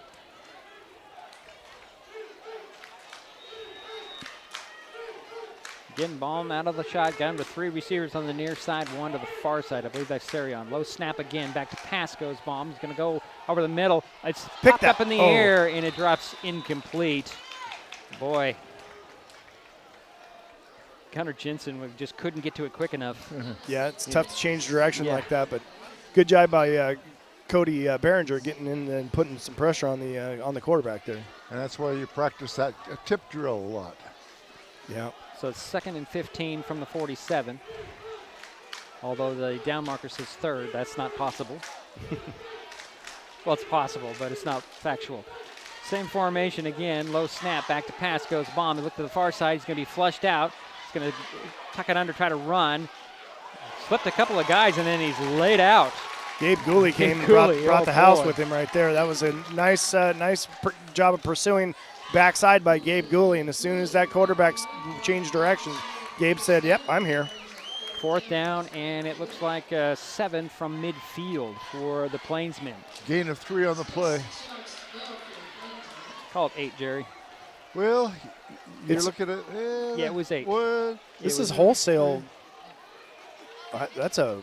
Again, Baum out of the shotgun with 3 receivers on the near side, 1 to the far side. I believe that's Sarion. Low snap again. Back to pass goes Baum. He's going to go over the middle. It's popped up in the air, and it drops incomplete. Boy. Gunnar Jensen just couldn't get to it quick enough. Yeah, it's tough to change direction like that, but good job by Cody Behringer getting in and putting some pressure on the quarterback there. And that's why you practice that tip drill a lot. Yeah. So it's 2nd and 15 from the 47. Although the down marker says 3rd, that's not possible. Well, it's possible, but it's not factual. Same formation again, low snap, back to pass goes Baum. He looked to the far side, he's going to be flushed out. He's going to tuck it under, try to run. Slipped a couple of guys, and then he's laid out. Gabe Gooley came and brought the house with him right there. That was a nice job of pursuing backside by Gabe Gooley, and as soon as that quarterback changed direction, Gabe said, yep, I'm here. 4th down, and it looks like 7 from midfield for the Plainsmen. Gain of 3 on the play. Call it 8, Jerry. Well, you're looking at yeah, it was 8. What? This is wholesale. That's a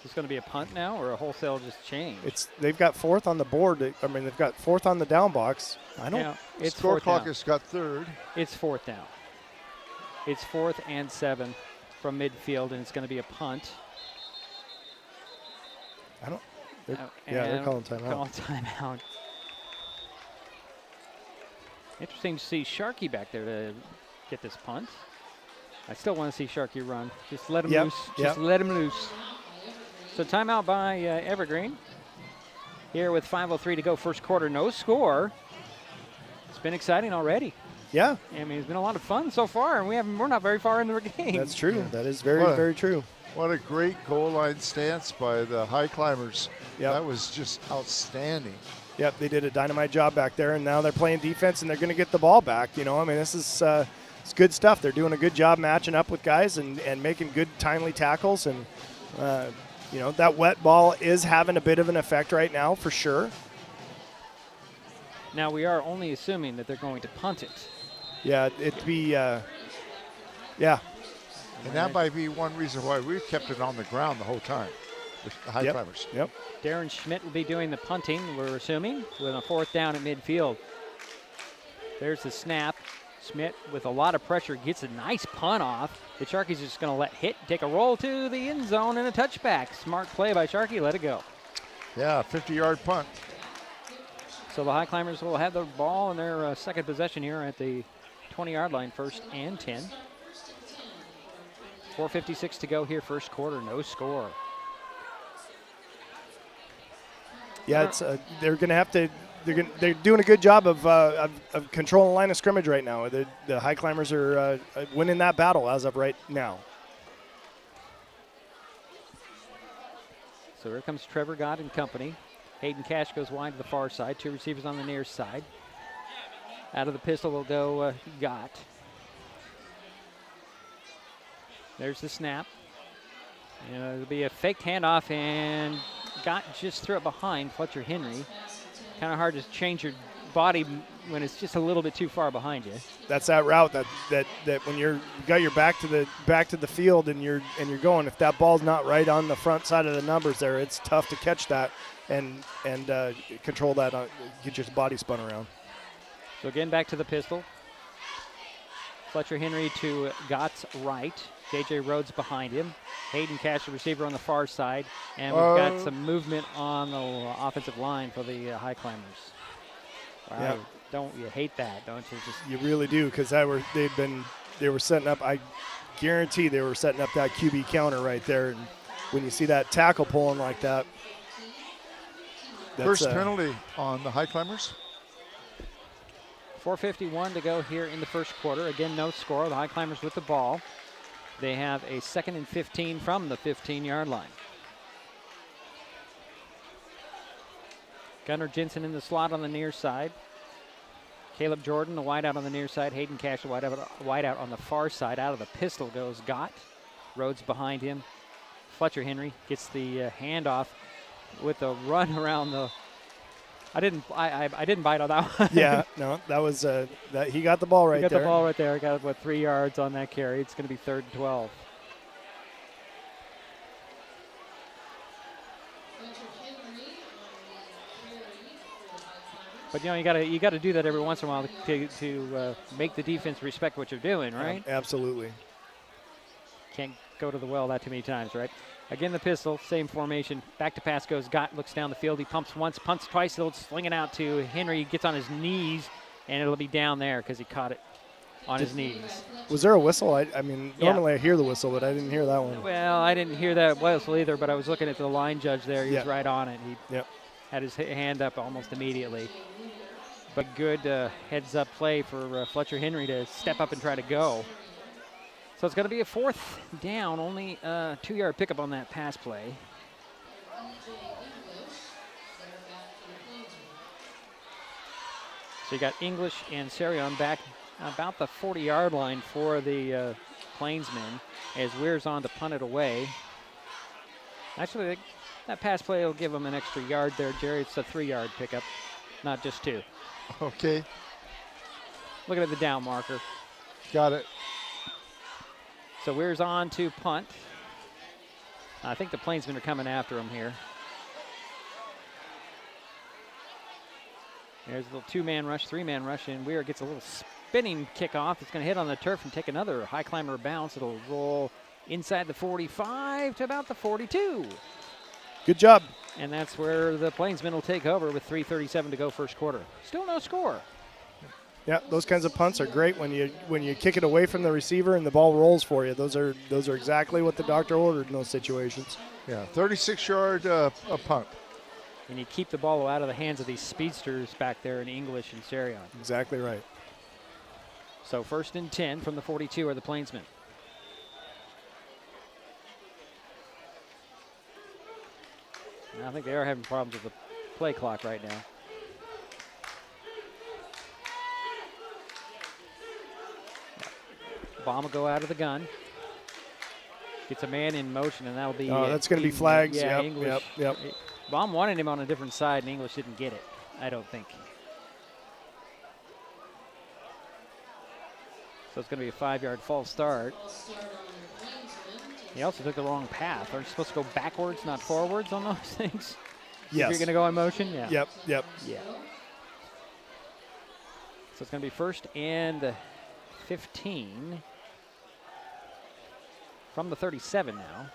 Is this going to be a punt now or a wholesale just change? They've got fourth on the board. They've got fourth on the down box. It's score fourth clock down. has got third. It's fourth down. It's 4th and 7 from midfield, and it's going to be a punt. They're calling timeout. Calling timeout. Interesting to see Sharkey back there to get this punt. I still want to see Sharkey run. Just let him loose. Just let him loose. So timeout by Evergreen. Here with 5:03 to go, first quarter, no score. It's been exciting already. Yeah. I mean, it's been a lot of fun so far, and we're not very far into the game. That's true. Yeah. That is very true. What a great goal line stance by the Highclimbers. Yep. That was just outstanding. Yep, they did a dynamite job back there, and now they're playing defense, and they're going to get the ball back. This is it's good stuff. They're doing a good job matching up with guys and making good, timely tackles. And, that wet ball is having a bit of an effect right now for sure. Now, we are only assuming that they're going to punt it. Yeah, it'd be, yeah. And that might be one reason why we've kept it on the ground the whole time, the Highclimbers. Yep. Darren Schmidt will be doing the punting, we're assuming, with a 4th down at midfield. There's the snap. Schmidt, with a lot of pressure, gets a nice punt off. The Sharkies are just going to let hit, take a roll to the end zone, and a touchback. Smart play by Sharkey, let it go. Yeah, 50-yard punt. So the Highclimbers will have the ball in their second possession here at the 20-yard line, 1st and 10. 4:56 to go here, first quarter, no score. Yeah, it's they're going to have to. They're doing a good job of controlling the line of scrimmage right now. The Highclimbers are winning that battle as of right now. So here comes Trevor Gott and company. Hayden Cash goes wide to the far side. 2 receivers on the near side. Out of the pistol will go Gott. There's the snap. It'll be a faked handoff, and Gott just threw it behind Fletcher Henry. Kind of hard to change your body when it's just a little bit too far behind you. That's that route that when you got your back to the field and you're going, if that ball's not right on the front side of the numbers there, it's tough to catch that and control that, get your body spun around. So again, back to the pistol. Fletcher Henry to Gott's right. J.J. Rhodes behind him. Hayden Cash, the receiver, on the far side. And we've got some movement on the offensive line for the Highclimbers. Wow. Yeah. Don't you hate that, don't you? You really do, because they were setting up, I guarantee they were setting up that QB counter right there. And when you see that tackle pulling like that. First penalty on the Highclimbers. 4:51 to go here in the first quarter. Again, no score. The Highclimbers with the ball. They have a 2nd and 15 from the 15-yard line. Gunnar Jensen in the slot on the near side. Caleb Jordan, the wideout on the near side. Hayden Cash, the wideout on the far side. Out of the pistol goes Gott. Rhodes behind him. Fletcher Henry gets the handoff with a run around the. I didn't bite on that one. Yeah, no, that was he got the ball right there. He got the ball right there. Got 3 yards on that carry. It's going to be 3rd and 12. But you got to do that every once in a while to make the defense respect what you're doing, right? Absolutely. Can't go to the well that too many times, right? Again, the pistol, same formation. Back to pass goes Gott, looks down the field. He pumps once, punts twice. He'll sling it out to Henry. Gets on his knees, and it'll be down there because he caught it on his knees. Was there a whistle? I mean, normally I hear the whistle, but I didn't hear that one. Well, I didn't hear that whistle either, but I was looking at the line judge there. He was right on it. He had his hand up almost immediately. But good heads-up play for Fletcher Henry to step up and try to go. So it's going to be a 4th down, only a 2-yard pickup on that pass play. So you got English and Sarion back about the 40-yard line for the Plainsmen as Weir's on to punt it away. Actually, that pass play will give them an extra yard there, Jerry. It's a 3-yard pickup, not just 2. Okay. Looking at the down marker. Got it. So Weir's on to punt. I think the Plainsmen are coming after him here. There's a little 2-man rush, 3-man rush, and Weir gets a little spinning kickoff. It's going to hit on the turf and take another high climber bounce. It'll roll inside the 45 to about the 42. Good job. And that's where the Plainsmen will take over with 3:37 to go first quarter. Still no score. Yeah, those kinds of punts are great when you kick it away from the receiver and the ball rolls for you. Those are exactly what the doctor ordered in those situations. Yeah, 36-yard a punt. And you keep the ball out of the hands of these speedsters back there in English and Serion. Exactly right. So 1st and 10 from the 42 are the Plainsmen. I think they are having problems with the play clock right now. Bomb will go out of the gun. Gets a man in motion, and that'll be. Oh, that's going to be flags. Yeah, yep, English. Yep. Bomb wanted him on a different side, and English didn't get it, I don't think. So it's going to be a 5-yard false start. He also took the wrong path. Aren't you supposed to go backwards, not forwards on those things? Yes. If you're going to go in motion? Yeah. Yep. Yeah. So it's going to be 1st and 15 from the 37 now.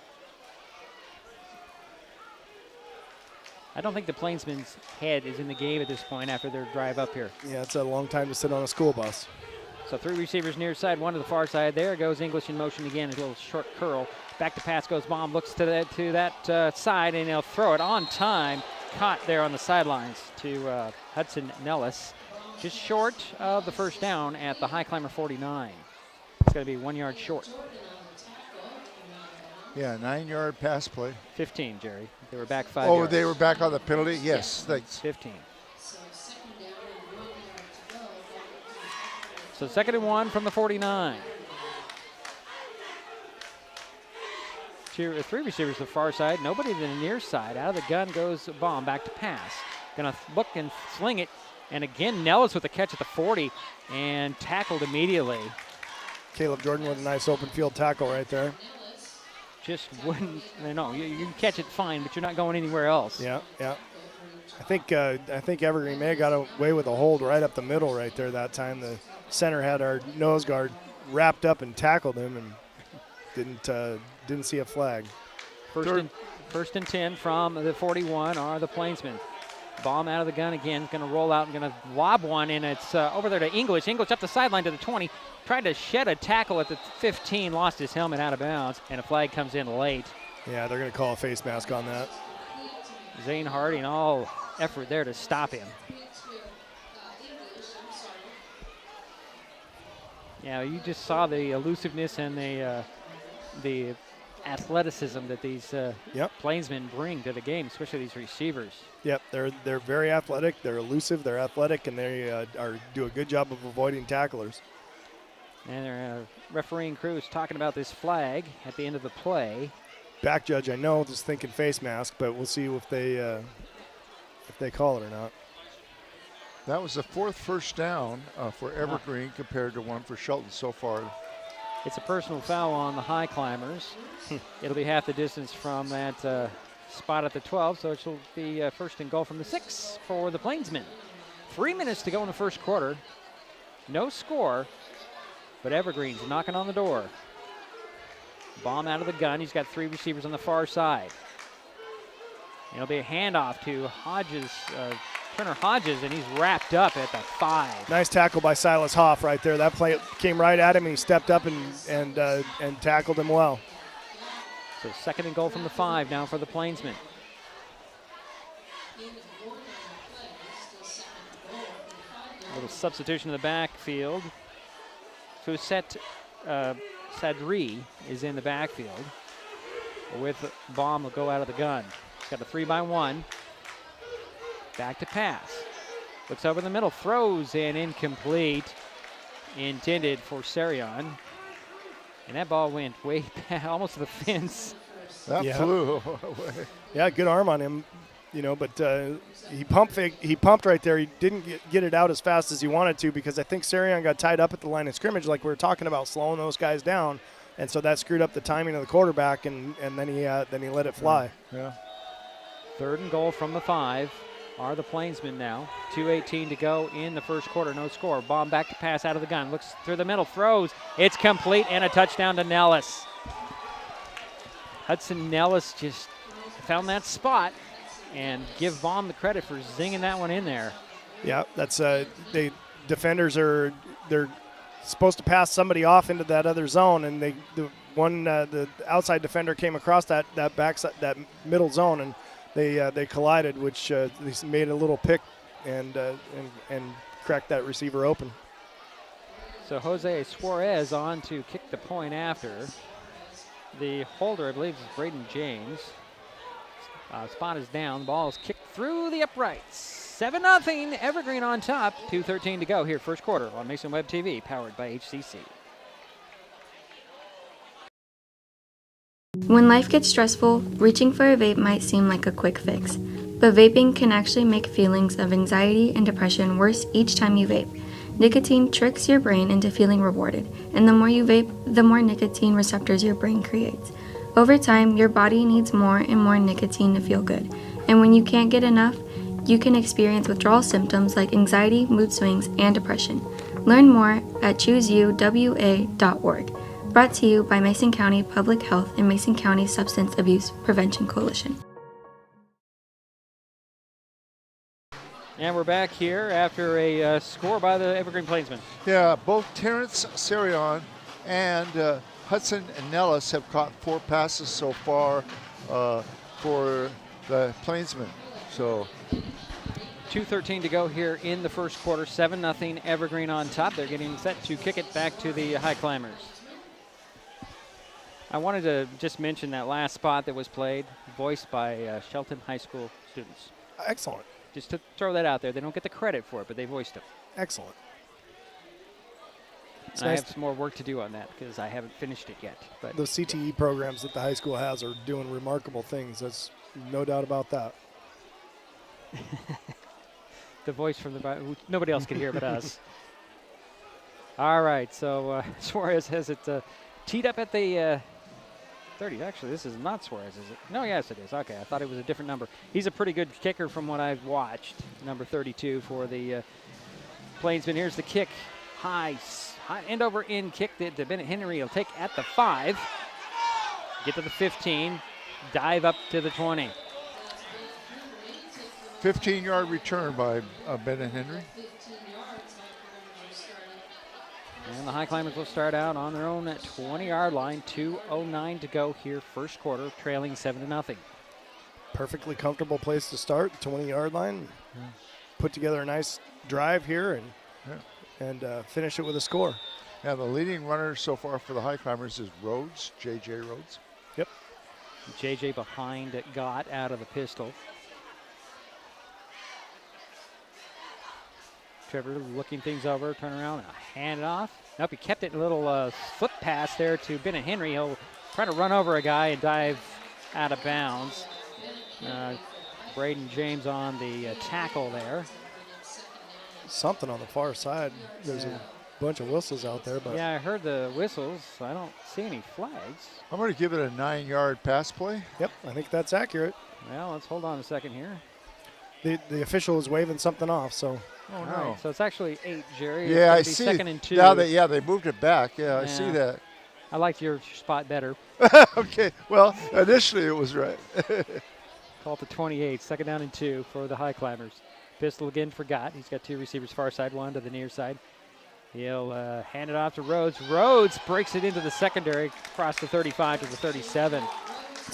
I don't think the Plainsmen's head is in the game at this point after their drive up here. Yeah, it's a long time to sit on a school bus. So 3 receivers near side, 1 to the far side. There goes English in motion again, a little short curl. Back to pass goes Baum, looks to that side, and he'll throw it on time. Caught there on the sidelines to Hudson Nellis. Just short of the first down at the high climber 49. It's going to be 1 yard short. Yeah, 9-yard pass play. 15, Jerry. They were back 5 Oh, yards. they were back on the penalty? Yes, thanks. 15. So 2nd and 1 from the 49. 3 receivers to the far side, nobody to the near side. Out of the gun goes Baum, back to pass. Gonna look and sling it. And again, Nellis with the catch at the 40 and tackled immediately. Caleb Jordan with a nice open field tackle right there. Just wouldn't, no, you can catch it fine, but you're not going anywhere else. Yeah. I think Evergreen may have got away with a hold right up the middle right there that time. The center had our nose guard wrapped up and tackled him and didn't see a flag. First and 10 from the 41 are the Plainsmen. Baum out of the gun again, going to roll out and going to lob one, and it's over there to English. English up the sideline to the 20, tried to shed a tackle at the 15, lost his helmet out of bounds, and a flag comes in late. Yeah, they're going to call a face mask on that. Zane Harding, all effort there to stop him. Yeah, you just saw the elusiveness and the athleticism that these Plainsmen bring to the game, especially these receivers. Yep, they're very athletic. They're elusive. They're athletic, and they do a good job of avoiding tacklers. And their refereeing crew is talking about this flag at the end of the play. Back judge, I know, just thinking face mask, but we'll see if they call it or not. That was the 4th first down for Evergreen compared to 1 for Shelton so far. It's a personal foul on the high climbers. It'll be half the distance from that spot at the 12, so it'll be 1st and goal from the 6 for the Plainsmen. 3 minutes to go in the first quarter. No score, but Evergreen's knocking on the door. Baum out of the gun. He's got 3 receivers on the far side. It'll be a handoff to Hodges, Turner Hodges, and he's wrapped up at the 5. Nice tackle by Silas Hoff right there. That play came right at him, and he stepped up and tackled him well. So 2nd and goal from the 5 now for the Plainsmen. A little substitution in the backfield. Foussette Sadri is in the backfield with Baum will go out of the gun. He's got a 3-by-1. Back to pass. Looks over the middle, throws and incomplete. Intended for Serion. And that ball went way back, almost to the fence. That flew away. Yeah, good arm on him, but he pumped right there. He didn't get it out as fast as he wanted to because I think Serion got tied up at the line of scrimmage like we were talking about, slowing those guys down. And so that screwed up the timing of the quarterback, and then he let it fly. Yeah. 3rd and goal from the 5 are the Plainsmen now. 2:18 to go in the first quarter, no score. Bomb back to pass out of the gun, looks through the middle, throws. It's complete, and a touchdown to Nellis. Hudson Nellis just found that spot, and give Baum the credit for zinging that one in there. Yeah, that's the defenders they're supposed to pass somebody off into that other zone, and the outside defender came across that middle zone, and they collided, which they made a little pick and cracked that receiver open. So Jose Suarez on to kick the point after. The holder, I believe, is Braden James. Spot is down. The ball is kicked through the uprights. 7-0, Evergreen on top. 2:13 to go here, first quarter on Mason Web TV, powered by HCC. When life gets stressful, reaching for a vape might seem like a quick fix. But vaping can actually make feelings of anxiety and depression worse each time you vape. Nicotine tricks your brain into feeling rewarded, and the more you vape, the more nicotine receptors your brain creates. Over time, your body needs more and more nicotine to feel good. And when you can't get enough, you can experience withdrawal symptoms like anxiety, mood swings, and depression. Learn more at chooseuwa.org. Brought to you by Mason County Public Health and Mason County Substance Abuse Prevention Coalition. And we're back here after a score by the Evergreen Plainsmen. Yeah, both Terrence Sarion and Hudson and Nellis have caught 4 passes so far for the Plainsmen. So 2:13 to go here in the first quarter. 7-0 Evergreen on top. They're getting set to kick it back to the Highclimbers. I wanted to just mention that last spot that was played, voiced by Shelton High School students. Excellent. Just to throw that out there. They don't get the credit for it, but they voiced it. Excellent. It's I nice have some more work to do on that because I haven't finished it yet. But those CTE programs that the high school has are doing remarkable things. That's no doubt about that. The voice from nobody else can hear but us. All right, so Suarez has it teed up at the 30. Actually, this is not Suarez, is it? No, yes, it is. Okay, I thought it was a different number. He's a pretty good kicker from what I've watched. Number 32 for the Plainsmen. Here's the kick. High end over in kick that Bennett Henry will take at the 5. Get to the 15. Dive up to the 20. 15-yard return by Bennett Henry. And the Highclimbers will start out on their own 20-yard line. 2:09 to go here, first quarter, trailing 7-0. Perfectly comfortable place to start, 20-yard line. Yeah. Put together a nice drive here and finish it with a score. Yeah, the leading runner so far for the Highclimbers is Rhodes, J.J. Rhodes. Yep. J.J. behind Gott out of the pistol. Trevor looking things over, turn around, and hand it off. Nope, he kept it a little foot pass there to Bennett Henry. He'll try to run over a guy and dive out of bounds. Braden James on the tackle there. Something on the far side. There's a bunch of whistles out there. But yeah, I heard the whistles. I don't see any flags. I'm going to give it a 9-yard pass play. Yep, I think that's accurate. Well, let's hold on a second here. The official is waving something off, so. Oh, no. Right, so it's actually 8, Jerry. Yeah, I see. see. 2nd and 2. Now they moved it back. Yeah, I see that. I liked your spot better. Okay, well, initially it was right. Call it the 28, 2nd down and 2 for the Highclimbers. Pistol again for Gott. He's got 2 receivers far side, 1 to the near side. He'll hand it off to Rhodes. Rhodes breaks it into the secondary, across the 35 to the 37.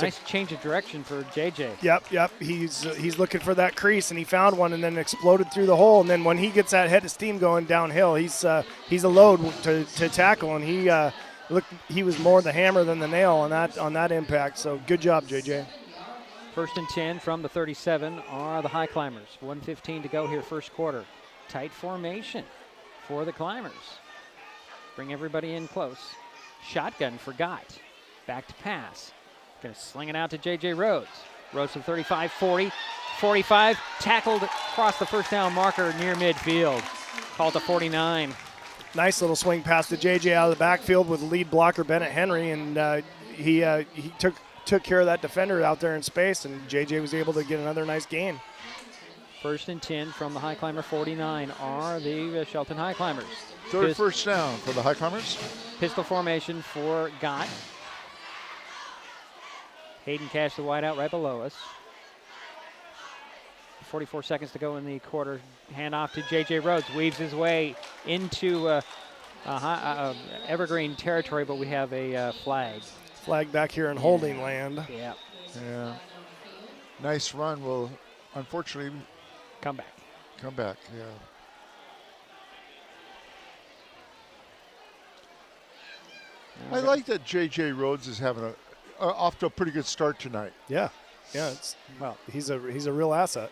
Nice change of direction for JJ. Yep. He's looking for that crease, and he found one, and then exploded through the hole. And then when he gets that head of steam going downhill, he's a load to tackle, and he was more the hammer than the nail on that impact. So good job, JJ. 1st and 10 from the 37 are the Highclimbers. 1:15 to go here, first quarter. Tight formation for the Climbers. Bring everybody in close. Shotgun for Gott. Back to pass. Going to sling it out to J.J. Rhodes. Rhodes to 35, 40, 45. Tackled across the first down marker near midfield. Called to 49. Nice little swing pass to JJ out of the backfield with lead blocker Bennett Henry, and he took care of that defender out there in space, and JJ was able to get another nice gain. 1st and 10 from the Highclimber 49 are the Shelton Highclimbers. Third first down for the Highclimbers. Pistol formation for Gott. Hayden Cash, the wideout, right below us. 44 seconds to go in the quarter. Hand off to J.J. Rhodes. Weaves his way into Evergreen territory, but we have a flag. Flag back here in holding land. Yeah. Yeah. Nice run will, unfortunately, come back. Yeah. I like that J.J. Rhodes is having off to a pretty good start tonight. Yeah. Well, he's a real asset.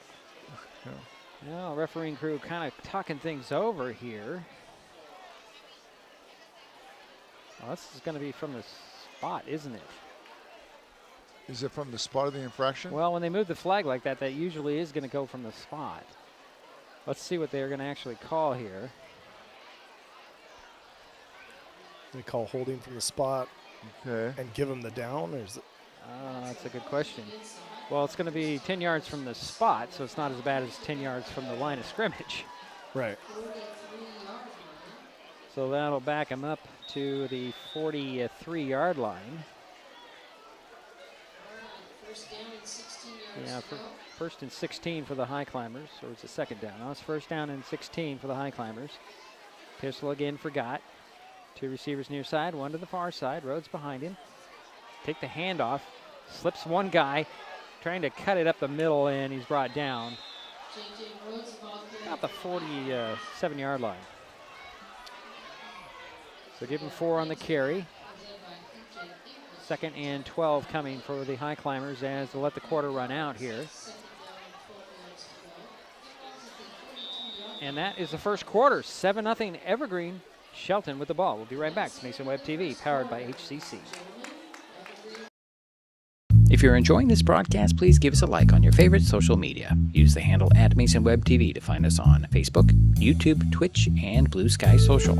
Now, refereeing crew kind of talking things over here. Well, this is going to be from the spot, isn't it? Is it from the spot of the infraction? Well, when they move the flag like that, that usually is going to go from the spot. Let's see what they're going to actually call here. They call holding from the spot. Okay. And give him the down, or is it? That's a good question. Well, it's going to be 10 yards from the spot, so it's not as bad as 10 yards from the line of scrimmage. Right. So that'll back him up to the 43-yard line. Yeah, first and 16 for the Highclimbers, or it's a second down. Now it's 1st down and 16 for the Highclimbers. Pistol again for Gott. 2 receivers near side, 1 to the far side. Rhodes behind him. Take the handoff. Slips one guy, trying to cut it up the middle, and he's brought down about the 47-yard line. So give him 4 on the carry. 2nd and 12 coming for the Highclimbers as they let the quarter run out here. And that is the first quarter. 7-0 Evergreen. Shelton with the ball. We'll be right back. It's Mason Web TV, powered by HCC. If you're enjoying this broadcast, please give us a like on your favorite social media. Use the handle @MasonWebTV to find us on Facebook, YouTube, Twitch, and Blue Sky Social.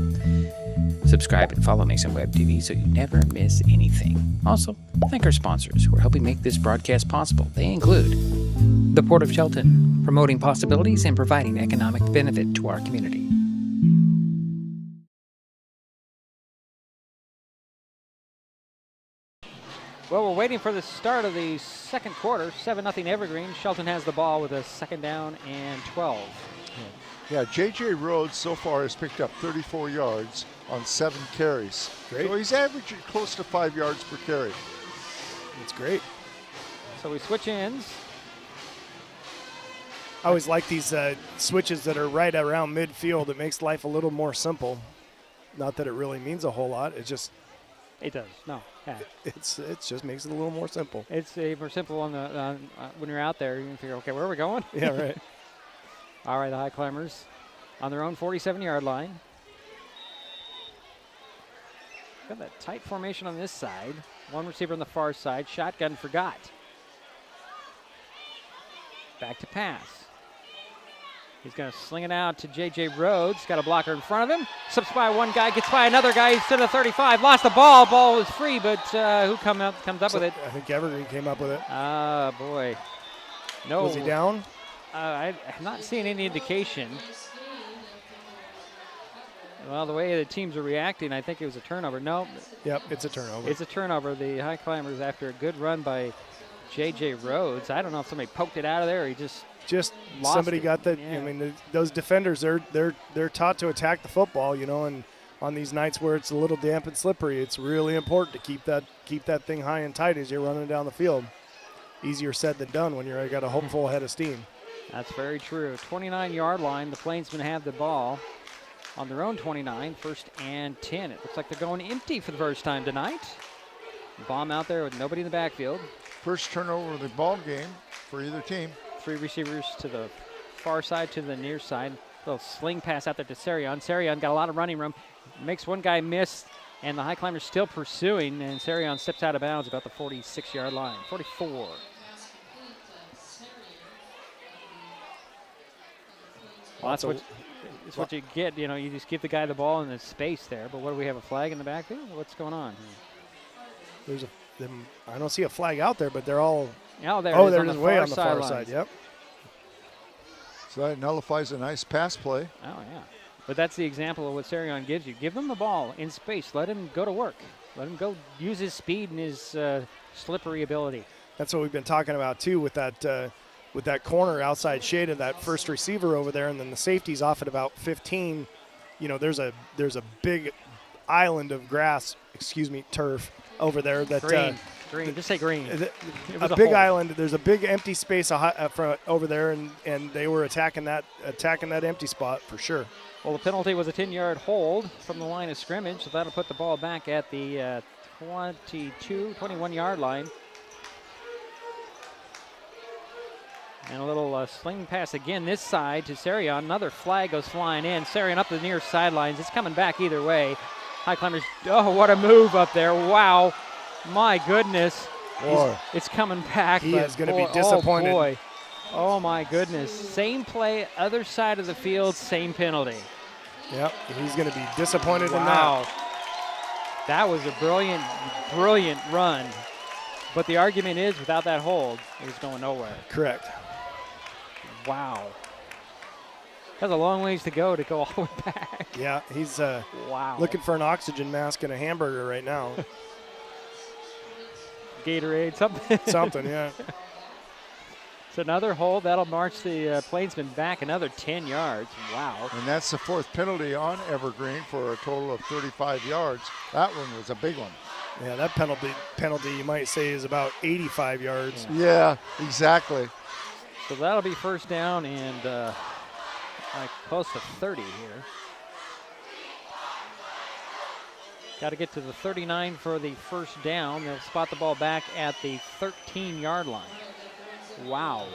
Subscribe and follow Mason Web TV so you never miss anything. Also, thank our sponsors who are helping make this broadcast possible. They include the Port of Shelton, promoting possibilities and providing economic benefit to our community. Well, we're waiting for the start of the second quarter. 7-0 Evergreen. Shelton has the ball with a 2nd down and 12. Yeah, J.J. Rhodes so far has picked up 34 yards on 7 carries. Great. So he's averaging close to 5 yards per carry. That's great. So we switch ends. I always like these switches that are right around midfield. It makes life a little more simple. Not that it really means a whole lot. It just does. No. Yeah. It just makes it a little more simple. It's more simple on the when you're out there. You can figure, okay, where are we going? Yeah, right. All right, the Highclimbers on their own 47-yard line. Got that tight formation on this side. 1 receiver on the far side. Shotgun for Gott. Back to pass. He's going to sling it out to J.J. Rhodes. Got a blocker in front of him. Slips by one guy, gets by another guy. He's to the 35. Lost the ball. Ball was free, but who comes up with it? I think Evergreen came up with it. Ah, boy. No. Was he down? I'm not seeing any indication. Well, the way the teams are reacting, I think it was a turnover. No. Yep, it's a turnover. It's a turnover. The Highclimbers, after a good run by J.J. Rhodes, I don't know if somebody poked it out of there or he just lost somebody it. got that. Yeah. I mean, those defenders, they're taught to attack the football, and on these nights where it's a little damp and slippery, it's really important to keep that thing high and tight as you're running down the field. Easier said than done when you're got a hopeful head of steam. That's very true. 29-yard line. The Plainsmen have the ball on their own 29, 1st and 10. It looks like they're going empty for the first time tonight. Bomb out there with nobody in the backfield. First turnover of the ball game for either team. 3 receivers to the far side, to the near side. Little sling pass out there to Sarion. Sarion got a lot of running room. Makes one guy miss, and the Highclimbers still pursuing, and Sarion steps out of bounds about the 46-yard line. 44. It's what you get. You know, you just give the guy the ball in the space there. But what do we have, a flag in the backfield? What's going on? I don't see a flag out there, but they're all. Oh, there Oh, it is, there on it the is, way far on the far side. sidelines. Yep. So that nullifies a nice pass play. Oh, yeah. But that's the example of what Sarion gives you. Give him the ball in space. Let him go to work. Let him go use his speed and his slippery ability. That's what we've been talking about, too, with that corner outside shade of that first receiver over there, and then the safety's off at about 15. You know, there's a big island of grass, turf over there. That green. Just say green. A big island. There's a big empty space over there, and they were attacking that empty spot for sure. Well, the penalty was a 10-yard hold from the line of scrimmage, so that'll put the ball back at the 21-yard line. And a little sling pass again this side to Sarion. Another flag goes flying in. Sarion up the near sidelines. It's coming back either way. Highclimbers, oh, what a move up there. Wow. My goodness. It's coming back. He is going to be disappointed. Oh, boy. Oh, my goodness. Same play, other side of the field, same penalty. Yep, he's going to be disappointed in that. Wow. That was a brilliant, brilliant run. But the argument is, without that hold, it was going nowhere. Correct. Wow. That's a long ways to go all the way back. Yeah, he's wow. looking for an oxygen mask and a hamburger right now. Gatorade, something. Something, yeah. It's another hold. That'll march the Plainsmen back another 10 yards. Wow. And that's the fourth penalty on Evergreen for a total of 35 yards. That one was a big one. Yeah, that penalty you might say is about 85 yards. Yeah, exactly. So that'll be first down and like close to 30 here. Got to get to the 39 for the first down. They'll spot the ball back at the 13-yard line. Wow.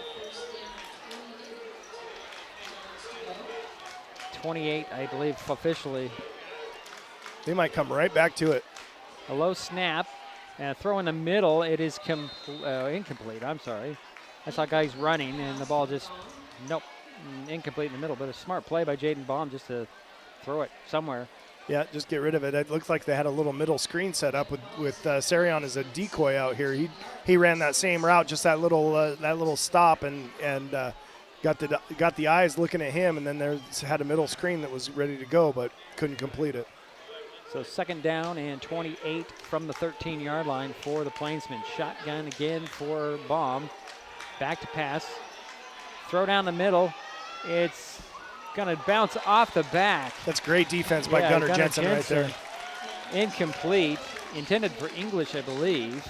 28, I believe, officially. They might come right back to it. A low snap and a throw in the middle. It is incomplete. I'm sorry. I saw guys running and the ball just, incomplete in the middle. But a smart play by Jaden Baum just to throw it somewhere. Yeah, just get rid of it. It looks like they had a little middle screen set up with Sarion as a decoy out here. He ran that same route, just that little stop, and got the eyes looking at him, and then there had a middle screen that was ready to go, but couldn't complete it. So second down and 28 from the 13-yard line for the Plainsmen. Shotgun again for Baum. Back to pass. Throw down the middle. It's going to bounce off the back. That's great defense by Gunnar Jensen right there. Incomplete. Intended for English, I believe.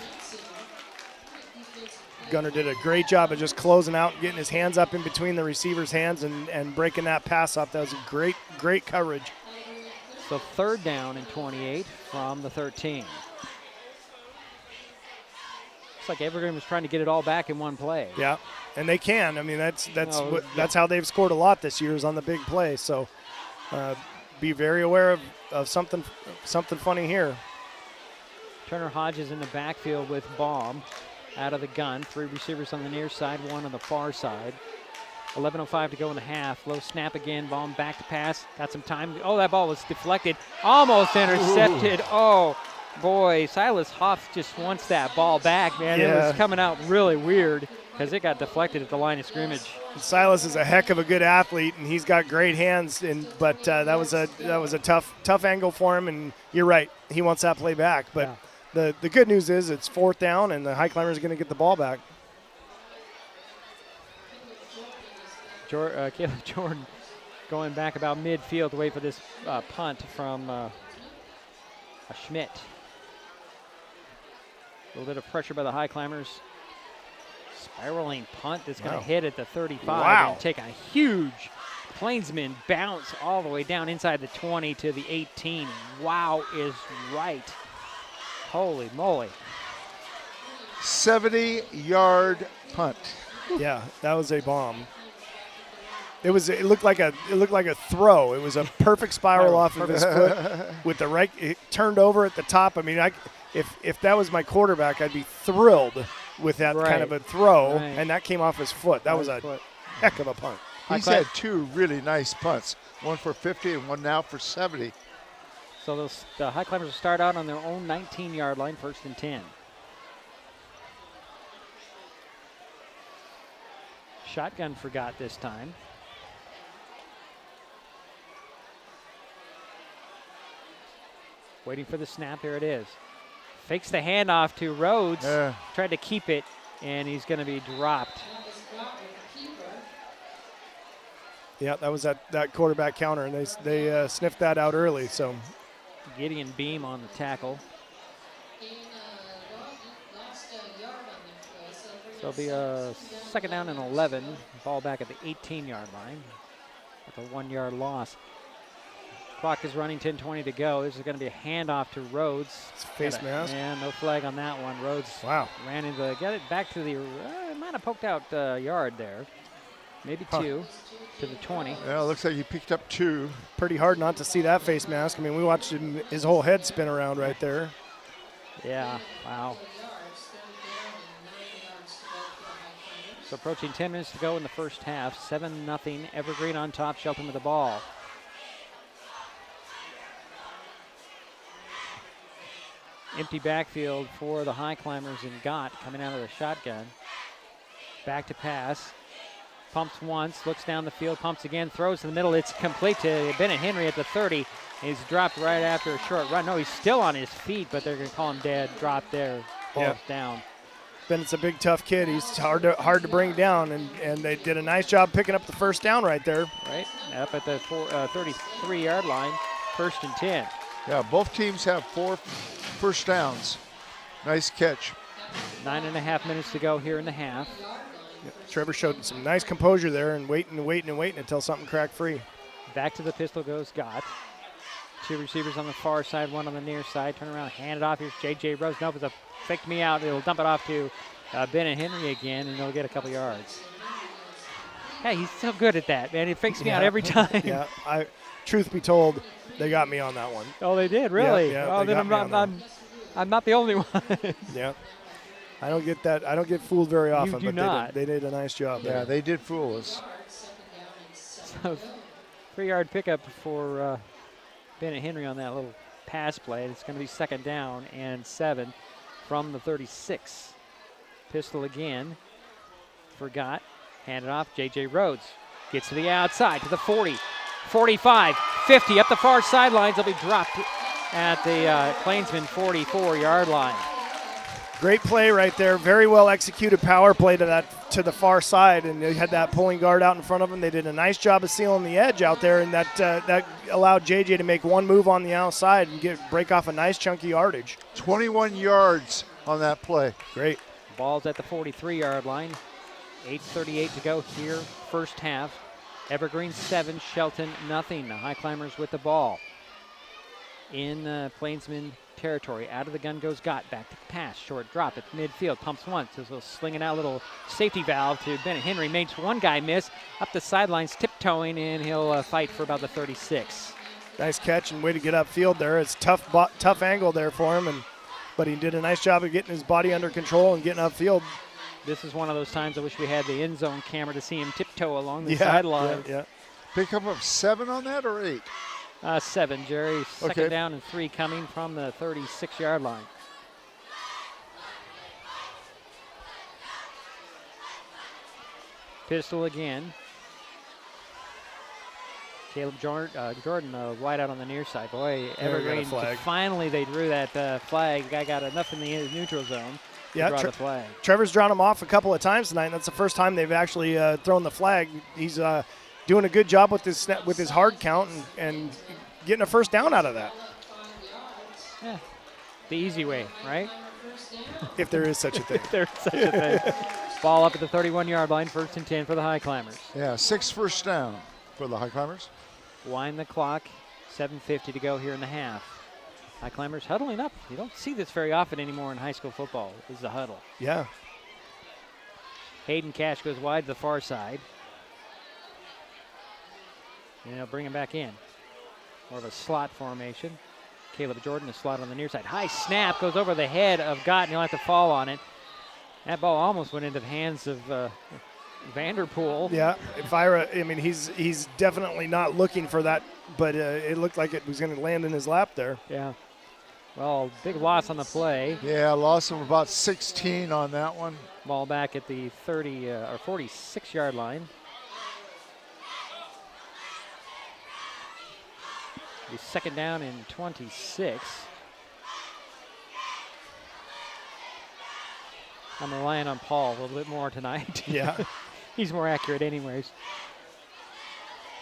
Gunnar did a great job of just closing out and getting his hands up in between the receiver's hands and breaking that pass off. That was a great coverage. So third down and 28 from the 13. Looks like Evergreen was trying to get it all back in one play. Yeah, and they can. I mean, that's how they've scored a lot this year is on the big play. So be very aware of something funny here. Turner Hodges in the backfield with Baum out of the gun. Three receivers on the near side, one on the far side. 11:05 to go in the half. Low snap again. Baum back to pass. Got some time. Oh, that ball was deflected. Almost intercepted. Ooh. Oh, boy. Silas Hoff just wants that ball back, man. Yeah. It was coming out really weird because it got deflected at the line of scrimmage. Silas is a heck of a good athlete, and he's got great hands. But that was a tough angle for him. And you're right. He wants that play back. But the good news is it's fourth down, and the Highclimbers are going to get the ball back. Caleb Jordan going back about midfield to wait for this punt from Schmidt. A little bit of pressure by the Highclimbers. Spiraling punt that's going to hit at the 35 and take a huge Plainsman bounce all the way down inside the 20 to the 18. Wow is right. Holy moly. 70-yard punt. Yeah, that was a bomb. It looked like a throw. It was a perfect spiral off of his foot with the right. It turned over at the top. I mean, if that was my quarterback, I'd be thrilled with that kind of a throw, and that came off his foot. That was a heck of a punt. He's had two really nice punts. one for 50 and one now for 70. So the Highclimbers will start out on their own 19-yard line, 1st and 10. Shotgun forgot this time. Waiting for the snap. There it is. Fakes the handoff to Rhodes. Tried to keep it, and he's going to be dropped. Yeah, that was that quarterback counter, and they sniffed that out early. So Gideon Beam on the tackle. So it'll be a 2nd down and 11. Ball back at the 18-yard line with a 1-yard loss. Clock is running, 10:20 to go. This is going to be a handoff to Rhodes. It's face mask. Yeah, no flag on that one. Rhodes ran into got it back to the, might have poked out yard there. Maybe 2 to the 20. Yeah, it looks like he picked up 2. Pretty hard not to see that face mask. I mean, we watched his whole head spin around right there. Yeah, wow. So approaching 10 minutes to go in the first half. 7-0. Evergreen on top. Shelton with the ball. Empty backfield for the Highclimbers and Gott coming out of the shotgun. Back to pass. Pumps once, looks down the field, pumps again, throws in the middle. It's complete to Bennett Henry at the 30. He's dropped right after a short run. No, he's still on his feet, but they're going to call him dead. Drop there, falls down. Bennett's a big, tough kid. He's hard to bring down, and they did a nice job picking up the first down right there. Right, up at the 33-yard line, 1st and 10. Yeah, both teams have 4 first downs. Nice catch. 9.5 minutes to go here in the half. Yep. Trevor showed some nice composure there and waiting until something cracked free. Back to the pistol goes Gott. 2 receivers on the far side, 1 on the near side. Turn around, hand it off. Here's J.J. Rose. Nope, it's a faked me out. It'll dump it off to Bennett Henry again, and they'll get a couple yards. Hey, he's so good at that, man. He fakes me out every time. Yeah, truth be told, they got me on that one. Oh, they did, really? Yeah, oh, then I'm not the only one. Yeah. I don't get that. I don't get fooled very often, You do but not. They did a nice job there. Yeah, they did fool us. So 3-yard pickup for Bennett Henry on that little pass play. It's going to be 2nd down and 7 from the 36. Pistol again. Forgot. Hand it off. J.J. Rhodes gets to the outside to the 40, 45, 50. Up the far sidelines. They'll be dropped at the Plainsmen 44-yard line. Great play right there. Very well executed power play to the far side, and they had that pulling guard out in front of them. They did a nice job of sealing the edge out there, and that allowed JJ to make one move on the outside and break off a nice chunky yardage. 21 yards on that play. Great. Ball's at the 43-yard line. 8:38 to go here, first half. Evergreen 7, Shelton nothing. The Highclimbers with the ball in Plainsmen territory. Out of the gun goes Gott. Back to pass. Short drop at midfield. Pumps once. This will sling it out. Little safety valve to Bennett Henry. Makes one guy miss. Up the sidelines, tiptoeing, and he'll fight for about the 36. Nice catch and way to get upfield there. It's tough angle there for him, but he did a nice job of getting his body under control and getting upfield. This is one of those times I wish we had the end zone camera to see him tiptoe along the sideline. Yeah. Pickup of 7 on that or 8? 7, Jerry. 2nd down and 3 coming from the 36-yard line. Pistol again. Caleb Jordan wide out on the near side. Boy, Evergreen, finally they drew that flag. Guy got enough in the neutral zone to draw the flag. Trevor's drawn him off a couple of times tonight, and that's the first time they've actually thrown the flag. He's doing a good job with his hard count and getting a first down out of that. Yeah, the easy way, right? If there is such a thing. If there's such a thing. Ball up at the 31-yard line, 1st and 10 for the Highclimbers. Yeah, 6 first down for the Highclimbers. Wind the clock, 7:50 to go here in the half. Highclimbers huddling up. You don't see this very often anymore in high school football. This is a huddle. Yeah. Hayden Cash goes wide to the far side. And they'll bring him back in. More of a slot formation. Caleb Jordan, a slot on the near side. High snap goes over the head of Gott, and he'll have to fall on it. That ball almost went into the hands of Vanderpool. Yeah, I mean, he's definitely not looking for that, but it looked like it was going to land in his lap there. Yeah. Well, big loss on the play. Yeah, loss of about 16 on that one. Ball back at the 30 or 46-yard line. Be second down and 26. I'm relying on Paul a little bit more tonight. Yeah. He's more accurate anyways.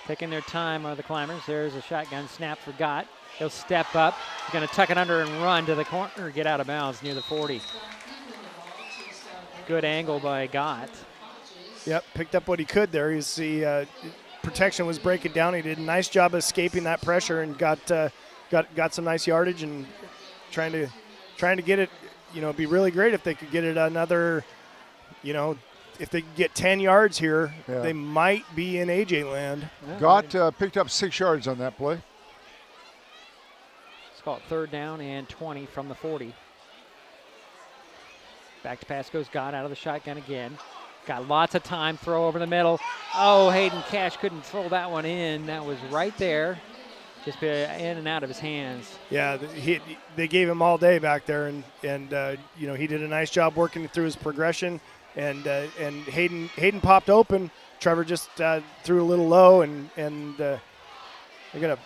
Taking their time are the Climbers. There's a shotgun snap for Gott. He'll step up. He's going to tuck it under and run to the corner, get out of bounds near the 40. Good angle by Gott. Yep, picked up what he could there. The protection was breaking down. He did a nice job escaping that pressure and got some nice yardage and trying to get it. You know, it'd be really great if they could get it another, you know, if they could get 10 yards here, they might be in AJ land. Yeah. Gott picked up 6 yards on that play. Let's call it third down and 20 from the 40. Back to pass goes Gott out of the shotgun again. Got lots of time, throw over the middle. Oh, Hayden Cash couldn't throw that one in. That was right there. Just in and out of his hands. Yeah, they gave him all day back there, and you know, he did a nice job working through his progression, and Hayden popped open. Trevor just threw a little low, and they're gonna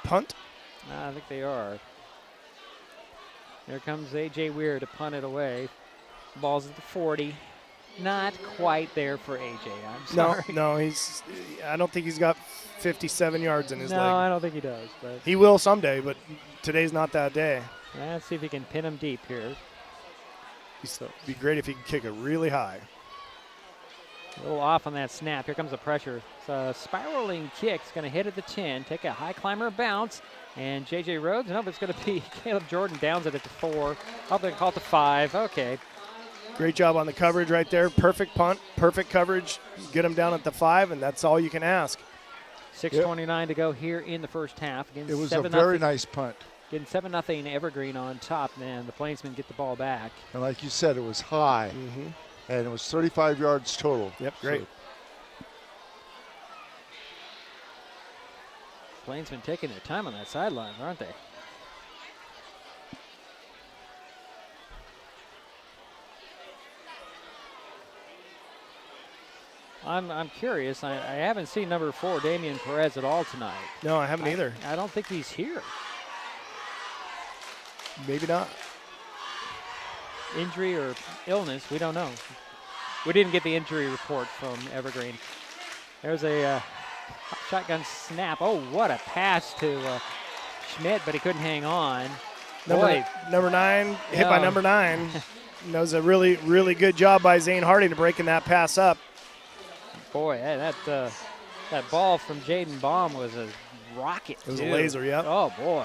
punt. I think they are. There comes AJ Weir to punt it away. Ball's at the 40. Not quite there for AJ. I'm sorry. No, I don't think he's got 57 yards in his leg. No, I don't think he does. But he will someday, but today's not that day. Let's see if he can pin him deep here. It'd be great if he could kick it really high. A little off on that snap. Here comes the pressure. It's a spiraling kick. It's going to hit at the 10, take a high climber bounce. And J.J. Rhodes, no, but it's going to be Caleb Jordan downs it at the 4. Up they call it the 5. Okay. Great job on the coverage right there. Perfect punt, perfect coverage. Get him down at the 5, and that's all you can ask. 6:29 to go here in the first half. Again, it was a very nice punt. Getting 7-0 Evergreen on top, and the Plainsmen get the ball back. And like you said, it was high, and it was 35 yards total. Yep, great. So Plainsmen taking their time on that sideline, aren't they? I'm curious. I haven't seen number 4, Damian Perez, at all tonight. No, I haven't either. I don't think he's here. Maybe not. Injury or illness, we don't know. We didn't get the injury report from Evergreen. There's a shotgun snap. Oh, what a pass to Schmidt, but he couldn't hang on. Number 9, hit by number 9. That was a really, really good job by Zane Harding to breaking that pass up. Boy, that ball from Jaden Baum was a rocket. It was a laser, yeah. Oh, boy.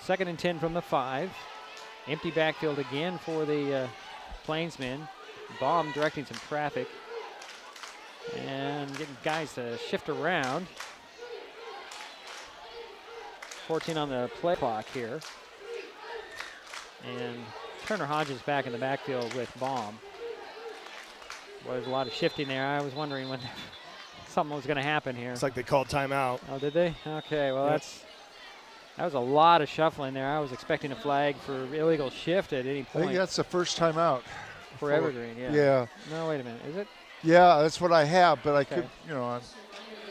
2nd and 10 from the 5. Empty backfield again for the Plainsmen. Baum directing some traffic and getting guys to shift around. 14 on the play clock here. And Turner Hodges back in the backfield with Baum. Well, there's a lot of shifting there. I was wondering when something was going to happen here. It's like they called timeout. Oh, did they? Okay, well, that was a lot of shuffling there. I was expecting a flag for illegal shift at any point. I think that's the first time out. For Evergreen, yeah. Yeah. No, wait a minute. Is it? Yeah, that's what I have, but I could, you know.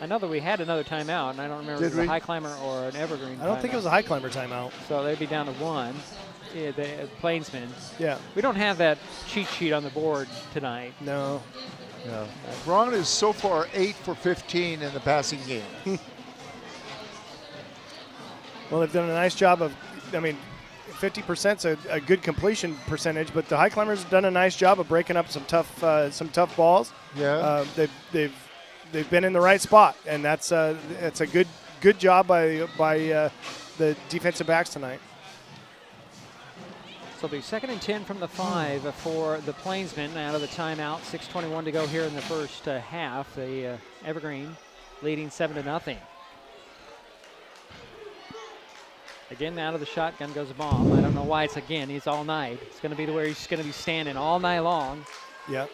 I know that we had another timeout, and I don't remember if it was a high climber or an Evergreen I don't think it was a high climber timeout. So they'd be down to 1. Yeah, the Plainsmen. Yeah. We don't have that cheat sheet on the board tonight. No. No. Braun is so far 8 for 15 in the passing game. Well, they've done a nice job of, 50% is a good completion percentage, but the High Climbers have done a nice job of breaking up some tough balls. Yeah. They've been in the right spot, and that's a good job by the defensive backs tonight. So it'll be 2nd and 10 from the 5 for the Plainsmen out of the timeout. 6:21 to go here in the first half. The Evergreen leading 7-0. Again, out of the shotgun goes Baum. I don't know why it's again. He's all night. It's going to be to where he's going to be standing all night long. Yeah.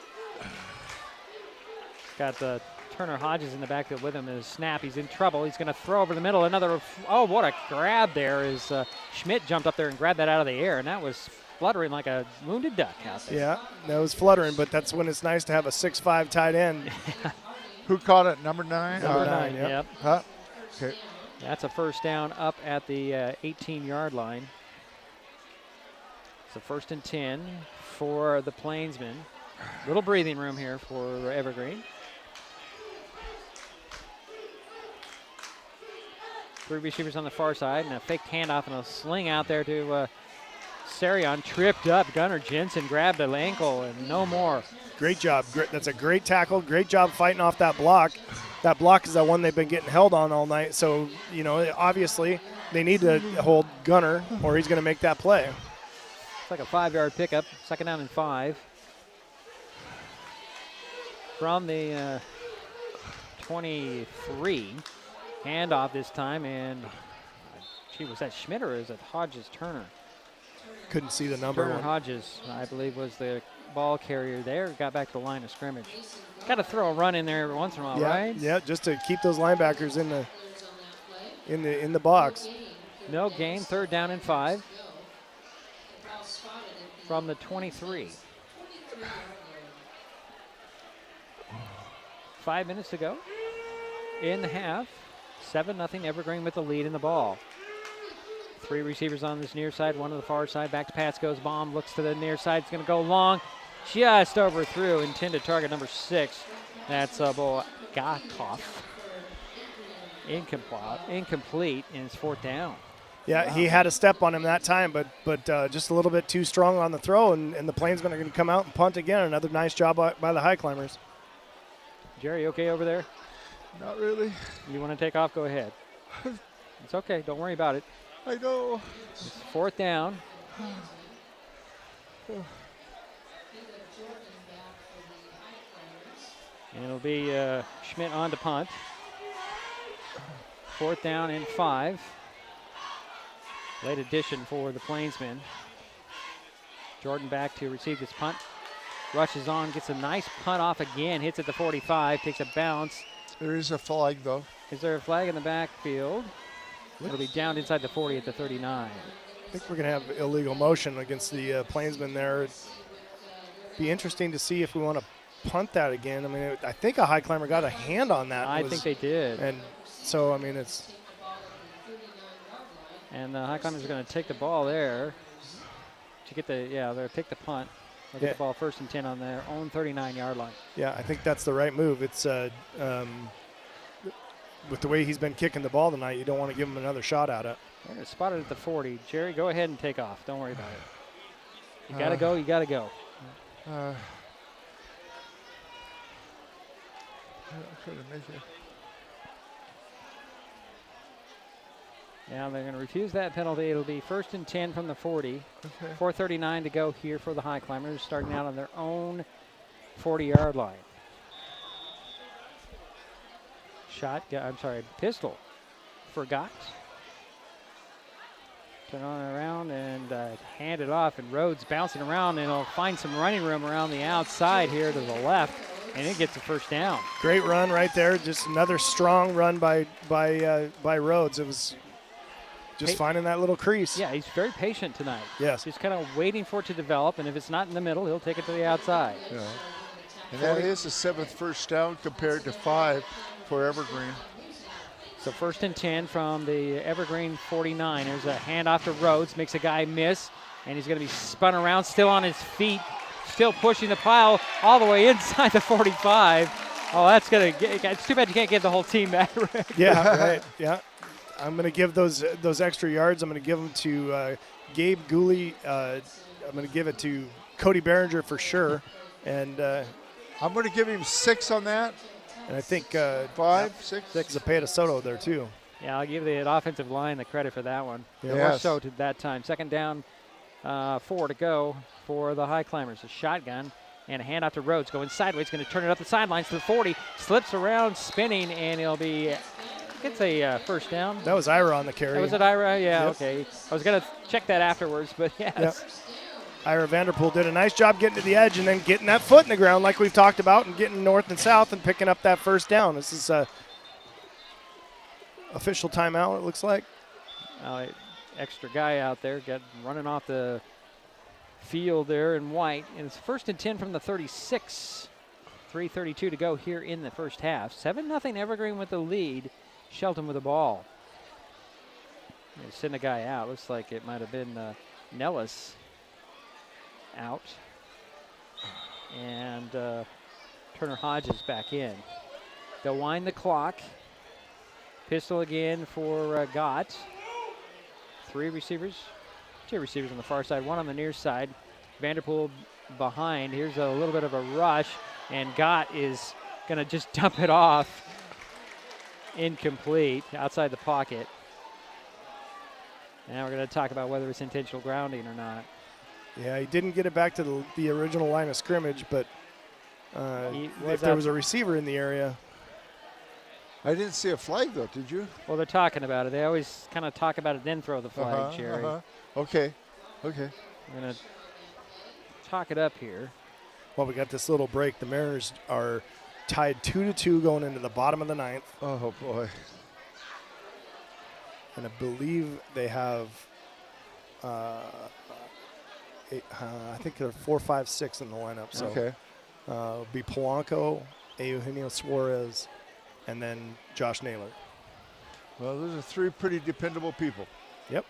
Got Turner Hodges in the backfield with him. His snap. He's in trouble. He's going to throw over the middle. Another. Oh, what a grab there! Is Schmidt jumped up there and grabbed that out of the air, and that was fluttering like a wounded duck out there. Yeah, that was fluttering, but that's when it's nice to have a 6'5" tight end. Who caught it? Number 9? Number 9, yep. Huh? Okay. That's a first down up at the 18-yard line. So 1st and 10 for the Plainsmen. Little breathing room here for Evergreen. 3 receivers on the far side, and a fake handoff and a sling out there to Sarion. Tripped up. Gunnar Jensen grabbed an ankle and no more. Great job. That's a great tackle. Great job fighting off that block. That block is the one they've been getting held on all night. So, obviously they need to hold Gunnar or he's going to make that play. It's like a 5-yard pickup. 2nd down and 5. From the 23. Handoff this time, and was that Schmidt or is it Hodges Turner? Couldn't see the number. Turner Hodges, I believe, was the ball carrier there. Got back to the line of scrimmage. Got to throw a run in there every once in a while, right? Yeah, just to keep those linebackers in the box. No gain. 3rd down and 5 from the 23. 5 minutes to go in the half. 7-0 Evergreen with the lead in the ball. 3 receivers on this near side, 1 on the far side. Back to pass goes Baum, looks to the near side. It's going to go long. Just overthrew intended target number 6. That's Bogatov. Incomplete, and it's 4th down. Yeah, he had a step on him that time, but just a little bit too strong on the throw, and the Plainsmen are going to come out and punt again. Another nice job by the Highclimbers. Jerry, okay over there? Not really. You want to take off? Go ahead. It's okay. Don't worry about it. I know. It's 4th down. And it'll be Schmidt on to punt. 4th down and 5. Late addition for the Plainsmen. Jordan back to receive this punt. Rushes on, gets a nice punt off again. Hits at the 45, takes a bounce. There is a flag, though. Is there a flag in the backfield? It'll be down inside the 40 at the 39. I think we're going to have illegal motion against the Plainsmen there. It'd be interesting to see if we want to punt that again. I mean, I think a Highclimber got a hand on that. I think they did. And so, I mean, it's. And the Highclimbers are going to take the ball there to get they'll take the punt. They'll get the ball 1st and 10 on their own 39-yard line. Yeah, I think that's the right move. It's with the way he's been kicking the ball tonight, you don't want to give him another shot at it. They're spotted at the 40. Jerry, go ahead and take off. Don't worry about it. You got to go. You got to go. I'm trying to make it. Now they're going to refuse that penalty. It'll be 1st and 10 from the 40. Okay. 4:39 to go here for the Highclimbers, starting out on their own 40-yard line. Pistol for Gotts. Turn on and around and hand it off, and Rhodes bouncing around, and he'll find some running room around the outside here to the left, and it gets a 1st down. Great run right there. Just another strong run by Rhodes. It was just finding that little crease. Yeah, he's very patient tonight. Yes. He's kind of waiting for it to develop, and if it's not in the middle, he'll take it to the outside. Yeah. And that is the 7th first down compared to 5 for Evergreen. So 1st and 10 from the Evergreen 49. There's a handoff to Rhodes, makes a guy miss, and he's going to be spun around, still on his feet, still pushing the pile all the way inside the 45. Oh, that's going to get, it's too bad you can't get the whole team back. Yeah, right, yeah. I'm going to give those extra yards, I'm going to give them to Gabe Gooley. I'm going to give it to Cody Behringer for sure. And I'm going to give him 6 on that. And I think 5, 6. Zapata Soto there too. Yeah, I'll give the offensive line the credit for that one. Yeah. More so to that time. 2nd down, 4 to go for the Highclimbers. A shotgun and a handoff to Rhodes. Going sideways, going to turn it up the sidelines to the 40. Slips around, spinning, and he'll be, gets a 1st down. That was Ira on the carry. Was it Ira? Yeah, Yep. okay. I was going to check that afterwards, but yes. Yep. Ira Vanderpool did a nice job getting to the edge and then getting that foot in the ground like we've talked about and getting north and south and picking up that first down. This is a official timeout, it looks like. Extra guy out there running off the field there in white. And it's 1st and 10 from the 36. 3:32 to go here in the first half. 7-0 Evergreen with the lead. Shelton with the ball. They send a guy out. Looks like it might have been Nellis out. And Turner Hodges back in. They'll wind the clock. Pistol again for Gott. 2 receivers on the far side, 1 on the near side. Vanderpool behind. Here's a little bit of a rush, and Gott is going to just dump it off. Incomplete, outside the pocket. Now we're going to talk about whether it's intentional grounding or not. Yeah, he didn't get it back to the original line of scrimmage, but if there was a receiver in the area. I didn't see a flag, though, did you? Well, they're talking about it. They always kind of talk about it, then throw the flag, Jerry. Okay. I'm going to talk it up here. Well, we got this little break. The Mariners are tied 2-2 going into the bottom of the 9th. Oh, boy. And I believe they have, I think they're 4, 5, 6 in the lineup. So okay. It'll be Polanco, Eugenio Suarez, and then Josh Naylor. Well, those are 3 pretty dependable people. Yep.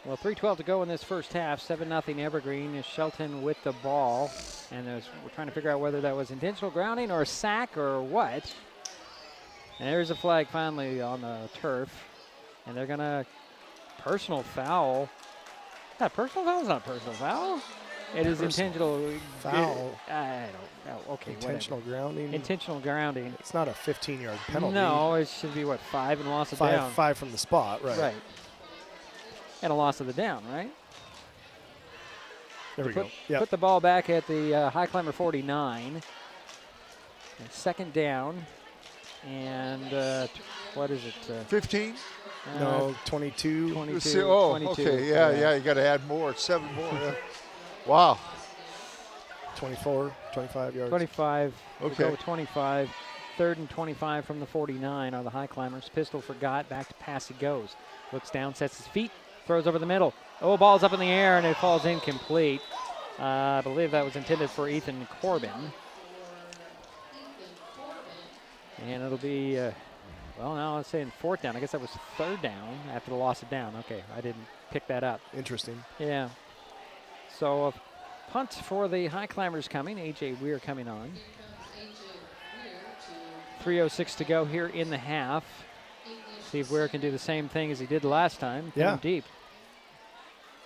Well, 3:12 to go in this first half. 7-0 Evergreen. Is Shelton with the ball. And we're trying to figure out whether that was intentional grounding or a sack or what. And there's a flag finally on the turf. And they're going to personal foul. Not personal foul? It's not a personal foul. It is intentional foul. I don't know. Okay, intentional whatever. Grounding. Intentional grounding. It's not a 15-yard penalty. No, it should be, 5 and loss of down. 5 from the spot, right. Right. And a loss of the down, right? There we go. Yep. Put the ball back at the Highclimber 49. And 2nd down. And what is it? 15? No, 22. 22. Oh, 22. okay. Yeah, you got to add more. 7 more. Yeah. Wow. 24, 25 yards. 25. Okay. Go 25. 3rd and 25 from the 49 are the Highclimbers. Pistol for Gott. Back to pass he goes. Looks down, sets his feet, throws over the middle. Oh, ball's up in the air, and it falls incomplete. I believe that was intended for Ethan Corbin. And it'll be, now let's say in 4th down. I guess that was 3rd down after the loss of down. Okay, I didn't pick that up. Interesting. Yeah. So a punt for the Highclimbers coming. A.J. Weir coming on. 3:06 to go here in the half. See if Weir can do the same thing as he did last time. Yeah. Deep.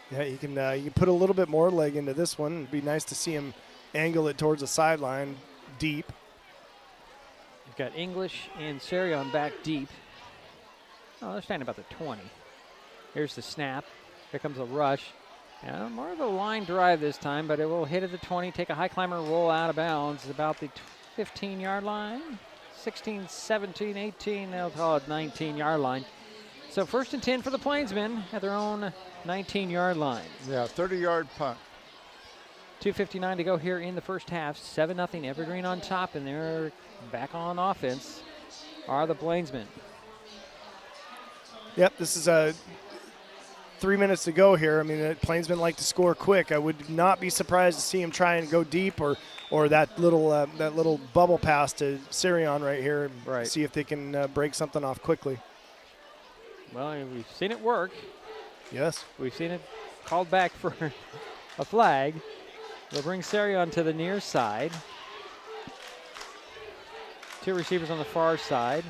Yeah, you can put a little bit more leg into this one. It'd be nice to see him angle it towards the sideline deep. You've got English and Serion back deep. Oh, they're standing about the 20. Here's the snap. Here comes a rush. More of a line drive this time, but it will hit at the 20, take a Highclimber, roll out of bounds about the 15-yard line. 16, 17, 18, they'll call it 19-yard line. So 1st and 10 for the Plainsmen at their own 19-yard line. Yeah, 30-yard punt. 2:59 to go here in the first half. 7-0 Evergreen on top, and they're back on offense are the Plainsmen. Yep, this is 3 minutes to go here. I mean, the Plainsmen like to score quick. I would not be surprised to see him try and go deep or that little bubble pass to Serion right here and see if they can break something off quickly. Well, we've seen it work. Yes. We've seen it called back for a flag. They'll bring Serion to the near side. 2 receivers on the far side.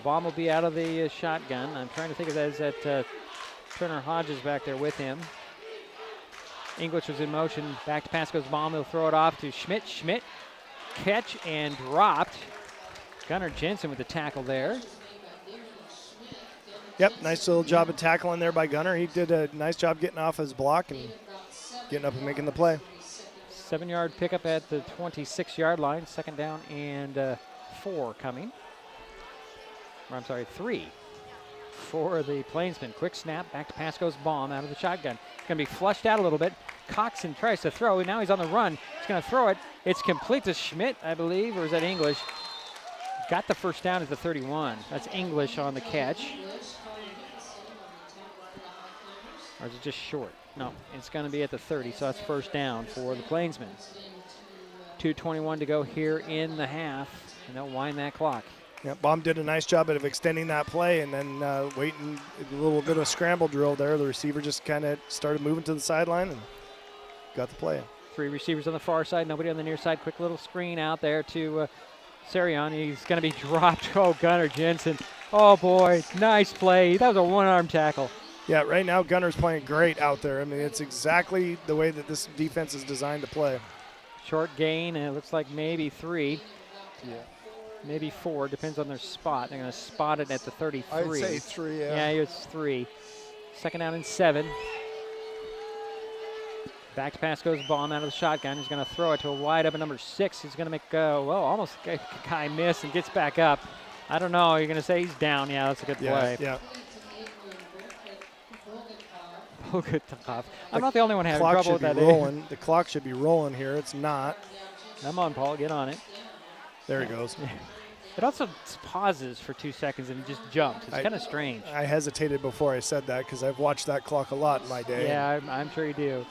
Baum will be out of the shotgun. I'm trying to think of that as that Turner Hodges back there with him. English was in motion. Back to pass goes Baum. He'll throw it off to Schmidt. Schmidt catch and dropped. Gunnar Jensen with the tackle there. Yep, nice little job of tackling there by Gunnar. He did a nice job getting off his block and getting up and making the play. 7-yard pickup at the 26-yard line. 2nd down and 4 coming. Or I'm sorry, 3 for the Plainsmen. Quick snap, back to pass goes Baum out of the shotgun. Going to be flushed out a little bit. Coxon tries to throw, and now he's on the run. He's going to throw it. It's complete to Schmidt, I believe, or is that English? Got the first down at the 31. That's English on the catch. Or is it just short? No, it's going to be at the 30, so that's first down for the Plainsmen. 2:21 to go here in the half, and they'll wind that clock. Yeah, Baum did a nice job of extending that play and then waiting a little bit of scramble drill there. The receiver just kind of started moving to the sideline and got the play. 3 receivers on the far side, nobody on the near side. Quick little screen out there to Sarion. He's going to be dropped. Oh, Gunnar Jensen. Oh, boy, nice play. That was a one-arm tackle. Yeah, right now Gunner's playing great out there. I mean, it's exactly the way that this defense is designed to play. Short gain, and it looks like maybe 3. Yeah. Maybe 4, depends on their spot. They're going to spot it at the 33. I'd say 3, yeah. Yeah, it's 3. Second down and 7. Back to pass goes Baum out of the shotgun. He's going to throw it to a wide open number 6. He's going to make, almost a guy miss and gets back up. I don't know. You're going to say he's down. Yeah, that's a good play. Yeah. I'm not the only one having trouble with that. The clock should be rolling here. It's not. Come on, Paul, get on it. There he goes. It also pauses for 2 seconds and just jumps. It's kind of strange. I hesitated before I said that because I've watched that clock a lot in my day. Yeah, I'm sure you do.